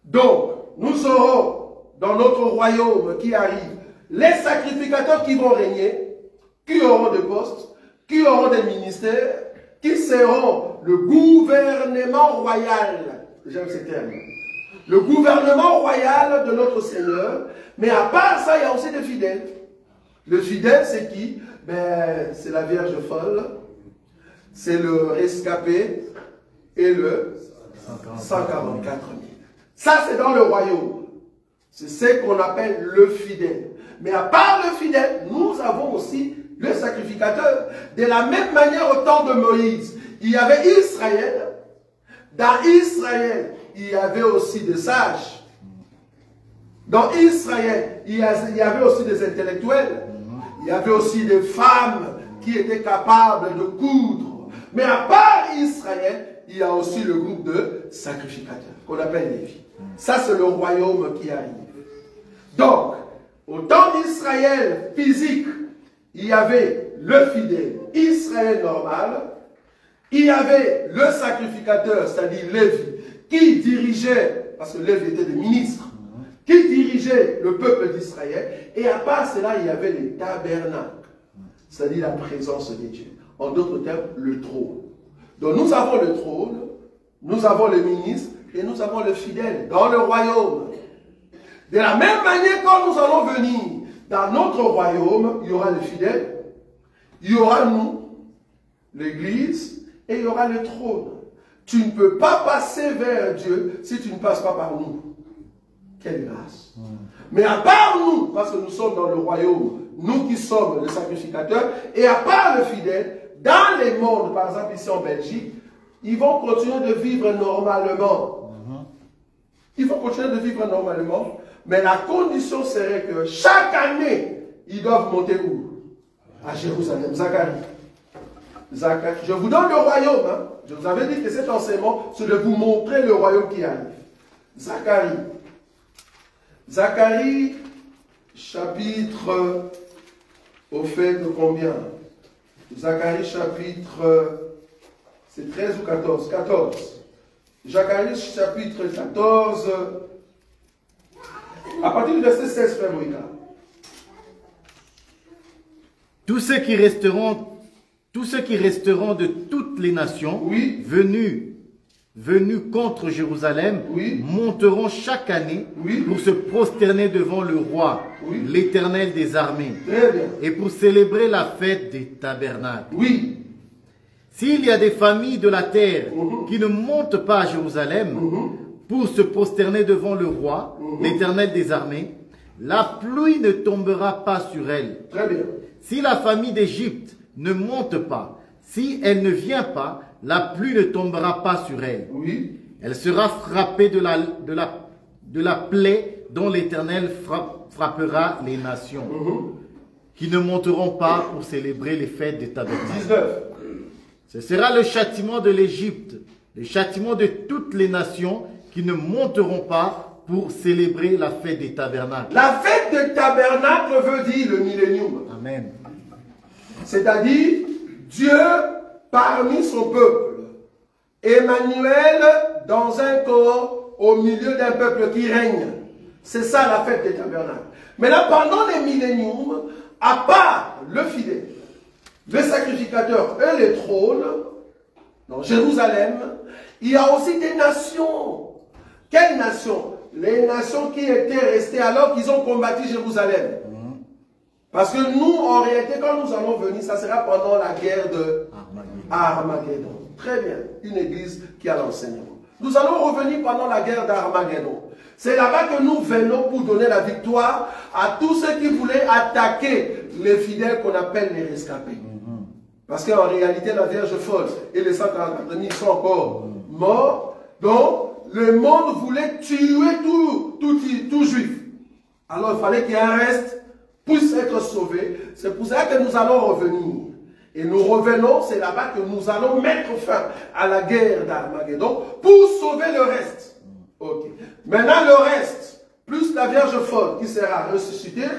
Donc, nous aurons dans notre royaume qui arrive les sacrificateurs qui vont régner, qui auront des postes, qui auront des ministères, qui seront le gouvernement royal. J'aime ces termes. Le gouvernement royal de notre Seigneur. Mais à part ça, il y a aussi des fidèles. Le fidèle, c'est qui? Ben, c'est la Vierge folle. C'est le rescapé et le 144 000. Ça, c'est dans le royaume. C'est ce qu'on appelle le fidèle. Mais à part le fidèle, nous avons aussi le sacrificateur. De la même manière au temps de Moïse, il y avait Israël. Dans Israël, il y avait aussi des sages. Dans Israël, il y avait aussi des intellectuels. Il y avait aussi des femmes qui étaient capables de coudre. Mais à part Israël, il y a aussi le groupe de sacrificateurs, qu'on appelle Lévi. Ça, c'est le royaume qui arrive. Donc, au temps d'Israël physique, il y avait le fidèle, Israël normal. Il y avait le sacrificateur, c'est-à-dire Lévi, qui dirigeait, parce que Lévi était des ministres, qui dirigeait le peuple d'Israël. Et à part cela, il y avait les tabernacles, c'est-à-dire la présence de Dieu. En d'autres termes, le trône. Donc nous avons le trône, nous avons le ministre et nous avons le fidèle dans le royaume. De la même manière, quand nous allons venir dans notre royaume, il y aura le fidèle, il y aura nous, l'église, et il y aura le trône. Tu ne peux pas passer vers Dieu si tu ne passes pas par nous. Quelle grâce. Mais à part nous, parce que nous sommes dans le royaume, nous qui sommes les sacrificateurs, et à part le fidèle, dans les mondes, par exemple ici en Belgique, ils vont continuer de vivre normalement. Ils vont continuer de vivre normalement, mais la condition serait que chaque année, ils doivent monter où? À Jérusalem, Zacharie. Je vous donne le royaume. Hein. Je vous avais dit que cet enseignement, c'est de vous montrer le royaume qui arrive. Zacharie. Zacharie, chapitre, au fait de combien? Zacharie, chapitre, c'est 13 ou 14? 14. Zacharie, chapitre 14, à partir du verset 16, frère Moïka. Tous ceux qui resteront de toutes les nations, oui, venus contre Jérusalem, oui, monteront chaque année, oui, pour se prosterner devant le roi, oui, l'Éternel des armées, très bien, et pour célébrer la fête des tabernacles. Oui. S'il y a des familles de la terre qui ne montent pas à Jérusalem pour se prosterner devant le roi, l'Éternel des armées, la pluie ne tombera pas sur elles. Très bien. Si la famille d'Égypte ne monte pas, si elle ne vient pas, la pluie ne tombera pas sur elle. Oui. Elle sera frappée de la plaie dont l'Éternel frappera les nations, qui ne monteront pas pour célébrer les fêtes des tabernacles. 19. Ce sera le châtiment de l'Égypte, le châtiment de toutes les nations qui ne monteront pas pour célébrer la fête des tabernacles. La fête des tabernacles veut dire le millénium. Amen. C'est-à-dire Dieu parmi son peuple. Emmanuel dans un corps au milieu d'un peuple qui règne. C'est ça la fête des tabernacles. Mais là, pendant les milléniums, à part le fidèle, le sacrificateur et les trônes, dans Jérusalem, il y a aussi des nations. Quelles nations? Les nations qui étaient restées alors qu'ils ont combattu Jérusalem. Parce que nous, en réalité, quand nous allons venir, ça sera pendant la guerre de Armageddon. Très bien, une église qui a l'enseignement. Nous allons revenir pendant la guerre d'Armageddon. C'est là-bas que nous venons pour donner la victoire à tous ceux qui voulaient attaquer les fidèles qu'on appelle les rescapés. Parce qu'en réalité, la Vierge folle et les 144 000 sont encore morts. Donc, le monde voulait tuer tout juif. Alors, il fallait qu'il y ait un reste puisse être sauvé. C'est pour ça que nous allons revenir. Et nous revenons, c'est là-bas que nous allons mettre fin à la guerre d'Armageddon pour sauver le reste. Ok. Maintenant, le reste, plus la Vierge folle qui sera ressuscitée,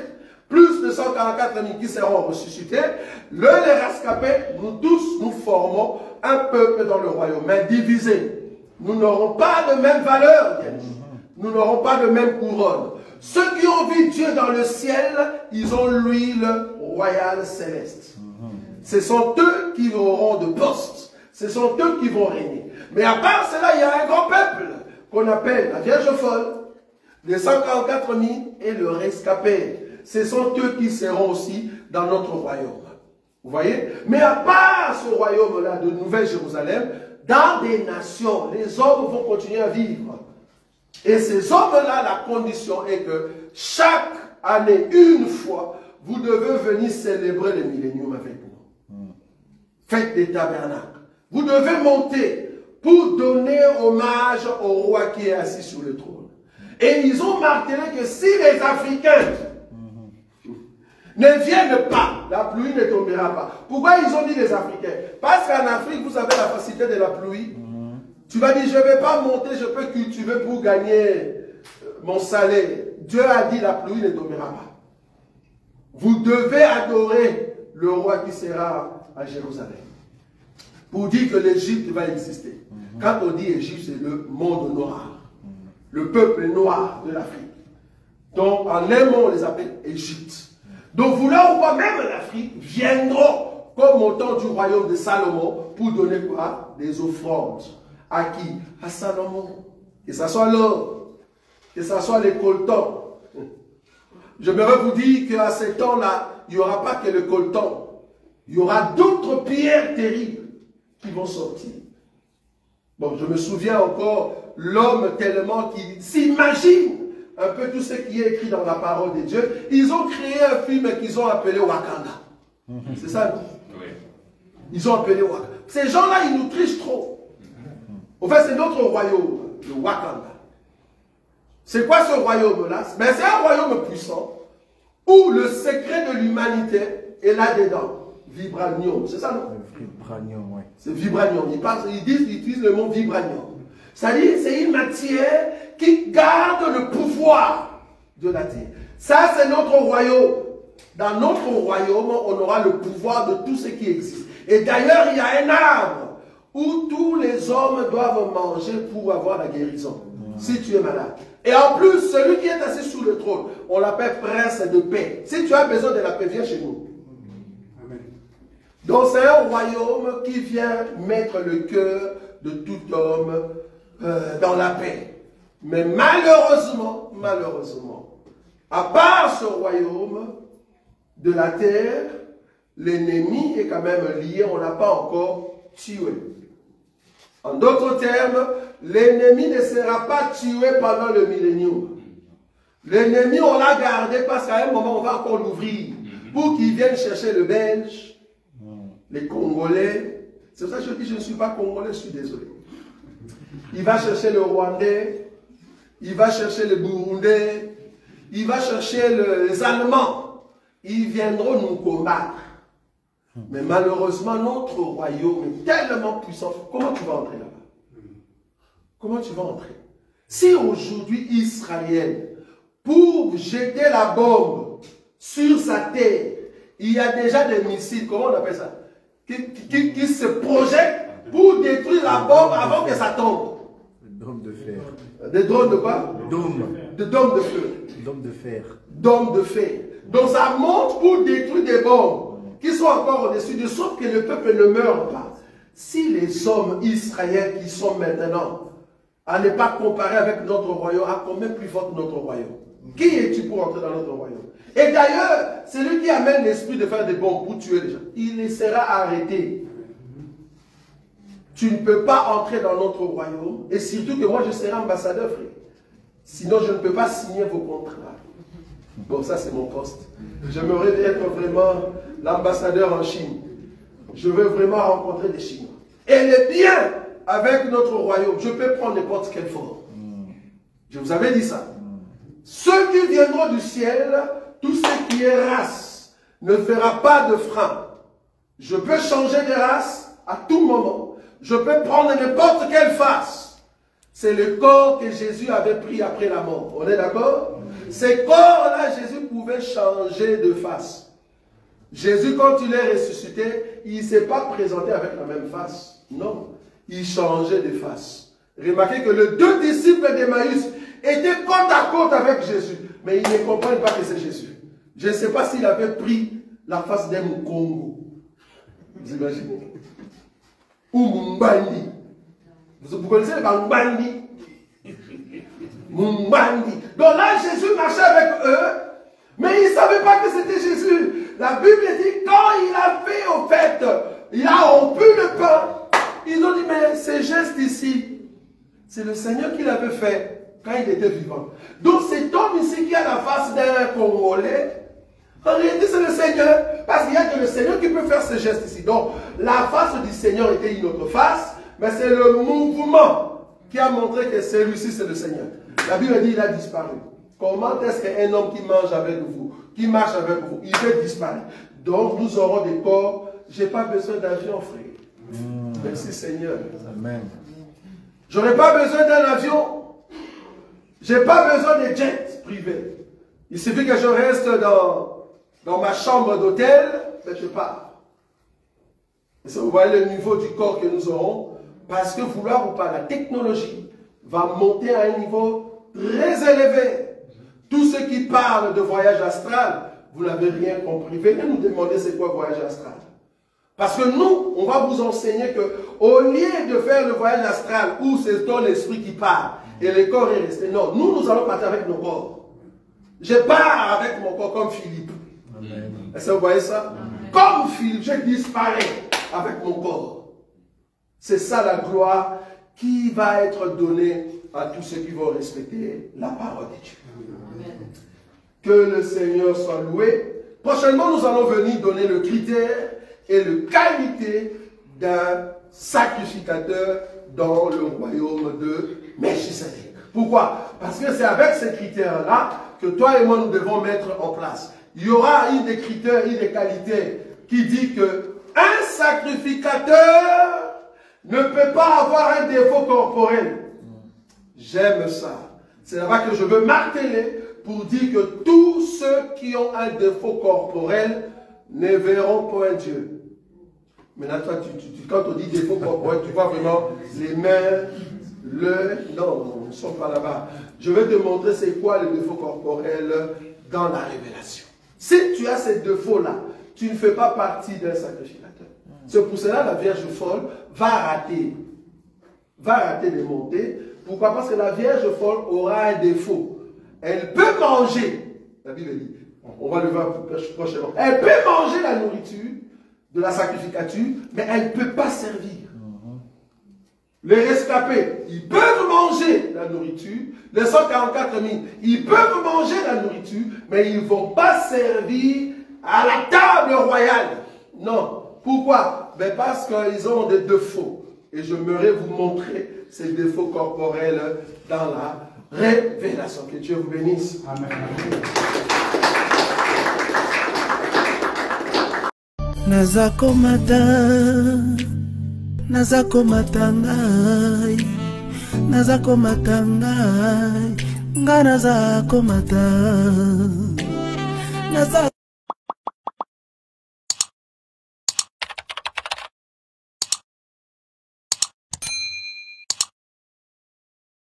plus de 144 000 qui seront ressuscités, les rescapés, nous tous, nous formons un peuple dans le royaume, mais divisé. Nous n'aurons pas de même valeur, nous n'aurons pas de même couronne. Ceux qui ont vu Dieu dans le ciel, ils ont l'huile royale céleste. Ce sont eux qui auront de poste. Ce sont eux qui vont régner. Mais à part cela, il y a un grand peuple qu'on appelle la Vierge folle, les 144 000 et le rescapé. Ce sont eux qui seront aussi dans notre royaume. Vous voyez? Mais à part ce royaume-là de Nouvelle-Jérusalem, dans des nations, les hommes vont continuer à vivre. Et ces hommes-là, la condition est que chaque année, une fois, vous devez venir célébrer le millénium avec nous. Fête des tabernacles. Vous devez monter pour donner hommage au roi qui est assis sur le trône. Et ils ont martelé que si les Africains ne viennent pas, la pluie ne tombera pas. Pourquoi ils ont dit les Africains? Parce qu'en Afrique, vous avez la facilité de la pluie. Tu vas dire, je ne vais pas monter, je peux cultiver pour gagner mon salaire. Dieu a dit, la pluie ne tombera pas. Vous devez adorer le roi qui sera à Jérusalem. Pour dire que l'Égypte va exister. Quand on dit Égypte, c'est le monde noir. Le peuple noir de l'Afrique. Donc, en un mot, on les appelle Égypte. Donc, voulant ou pas, même l'Afrique viendront comme au temps du royaume de Salomon pour donner quoi? Des offrandes. À qui? À Salomon. Que ce soit l'or, que ce soit les coltons. J'aimerais vous dire qu'à ce temps-là, il n'y aura pas que le colton. Il y aura d'autres pierres terribles qui vont sortir. Bon, je me souviens encore, l'homme tellement qui s'imagine un peu tout ce qui est écrit dans la parole de Dieu. Ils ont créé un film qu'ils ont appelé Wakanda. C'est ça, non? Oui. Ils ont appelé Wakanda. Ces gens-là, ils nous trichent trop. En fait, c'est notre royaume, le Wakanda. C'est quoi ce royaume-là? Mais c'est un royaume puissant où le secret de l'humanité est là-dedans. Vibranium, c'est ça, non? Vibranium, oui. C'est vibranium. Ils utilisent le mot vibranium. C'est-à-dire, c'est une matière qui garde le pouvoir de la terre. Ça, c'est notre royaume. Dans notre royaume, on aura le pouvoir de tout ce qui existe. Et d'ailleurs, il y a un arbre où tous les hommes doivent manger pour avoir la guérison. Si tu es malade. Et en plus, celui qui est assis sur le trône, on l'appelle prince de paix. Si tu as besoin de la paix, viens chez nous. Donc c'est un royaume qui vient mettre le cœur de tout homme dans la paix. Mais malheureusement, à part ce royaume de la terre, l'ennemi est quand même lié, on n'a pas encore tué. En d'autres termes, l'ennemi ne sera pas tué pendant le millénium. L'ennemi, on l'a gardé parce qu'à un moment, on va encore l'ouvrir pour qu'il vienne chercher le Belge, les Congolais. C'est pour ça que je dis, je ne suis pas Congolais, je suis désolé. Il va chercher le Rwandais, il va chercher le Burundais, il va chercher les Allemands. Ils viendront nous combattre. Mais malheureusement, notre royaume est tellement puissant. Comment tu vas entrer là-bas? Comment tu vas entrer? Si aujourd'hui Israël, pour jeter la bombe sur sa terre, il y a déjà des missiles, comment on appelle ça? Qui se projettent pour détruire la bombe avant que ça tombe. Des dômes de fer. Des drones de quoi? Dômes. Des dômes de feu. Dômes de fer. Dômes de fer. Donc ça monte pour détruire des bombes qui sont encore au-dessus de, sauf que le peuple ne meurt pas. Si les hommes israéliens qui sont maintenant, à ne pas comparer avec notre royaume, à combien plus fort notre royaume? Qui es-tu pour entrer dans notre royaume? Et d'ailleurs, celui qui amène l'esprit de faire des bombes pour tuer les gens, il sera arrêté. Tu ne peux pas entrer dans notre royaume, et surtout que moi je serai ambassadeur, frère. Sinon je ne peux pas signer vos contrats. Bon, ça c'est mon poste. J'aimerais être vraiment l'ambassadeur en Chine. Je veux vraiment rencontrer des Chinois. Et le bien avec notre royaume, je peux prendre n'importe quel fort. Je vous avais dit ça. Ceux qui viendront du ciel, tout ce qui est race, ne fera pas de frein. Je peux changer de race à tout moment. Je peux prendre n'importe quelle face. C'est le corps que Jésus avait pris après la mort. On est d'accord? Ces corps-là, Jésus pouvait changer de face. Jésus, quand il est ressuscité, il ne s'est pas présenté avec la même face. Non, il changeait de face. Remarquez que les deux disciples d'Emmaüs étaient côte à côte avec Jésus. Mais ils ne comprennent pas que c'est Jésus. Je ne sais pas s'il avait pris la face d'un Congo. Vous imaginez? Ou Mumbandi. Vous connaissez les Mumbandi? Mumbandi. Donc là, Jésus marchait avec eux, mais ils ne savaient pas que c'était Jésus. La Bible dit, quand il a fait, au fait, il a rompu le pain, ils ont dit, mais ces gestes ici, c'est le Seigneur qui l'avait fait quand il était vivant. Donc cet homme ici qui a la face d'un Congolais, En réalité, c'est le Seigneur. Parce qu'il n'y a que le Seigneur qui peut faire ce geste ici. Donc, la face du Seigneur était une autre face, mais c'est le mouvement qui a montré que celui-ci, c'est le Seigneur. La Bible dit, il a disparu. Comment est-ce qu'un homme qui mange avec vous, qui marche avec vous, il peut disparaître? Donc, nous aurons des corps. Je n'ai pas besoin d'avion, frère. Merci, Seigneur. Amen. Je n'aurai pas besoin d'un avion. Je n'ai pas besoin de jet privé. Il suffit que je reste dans ma chambre d'hôtel, mais je pars. Et ça, vous voyez le niveau du corps que nous aurons, parce que vouloir ou pas, la technologie va monter à un niveau très élevé. Tous ceux qui parlent de voyage astral, vous n'avez rien compris. Venez nous demander c'est quoi voyage astral. Parce que nous, on va vous enseigner que au lieu de faire le voyage astral où c'est ton esprit qui part et le corps est resté, non, nous allons partir avec nos corps. Je pars avec mon corps comme Philippe. Est-ce que vous voyez ça? Amen. Comme Philippe, je disparais avec mon corps. C'est ça la gloire qui va être donnée à tous ceux qui vont respecter la parole de Dieu. Amen. Que le Seigneur soit loué. Prochainement, nous allons venir donner le critère et la qualité d'un sacrificateur dans le royaume de Melchisedec. Pourquoi? Parce que c'est avec ces critères-là que toi et moi nous devons mettre en place. Il y aura une des critères, une des qualités qui dit que un sacrificateur ne peut pas avoir un défaut corporel. J'aime ça. C'est là-bas que je veux marteler pour dire que tous ceux qui ont un défaut corporel ne verront point Dieu. Maintenant, toi, quand on dit défaut corporel, tu vois vraiment les mains, non, nous ne sommes pas là-bas. Je vais te montrer c'est quoi le défaut corporel dans la révélation. Si tu as ces défauts-là, tu ne fais pas partie d'un sacrificateur. C'est pour cela la Vierge folle va rater de monter. Pourquoi? Parce que la Vierge folle aura un défaut. Elle peut manger, la Bible dit, on va le voir prochainement, elle peut manger la nourriture de la sacrificature, mais elle ne peut pas servir. Les rescapés, ils peuvent manger la nourriture. Les 144 000, ils peuvent manger la nourriture, mais ils ne vont pas servir à la table royale. Non. Pourquoi? Ben parce qu'ils ont des défauts. Et je m'aimerais vous montrer ces défauts corporels dans la révélation. Que Dieu vous bénisse. Amen. Nazako matangai, nazako matangai, nga nazako matangai.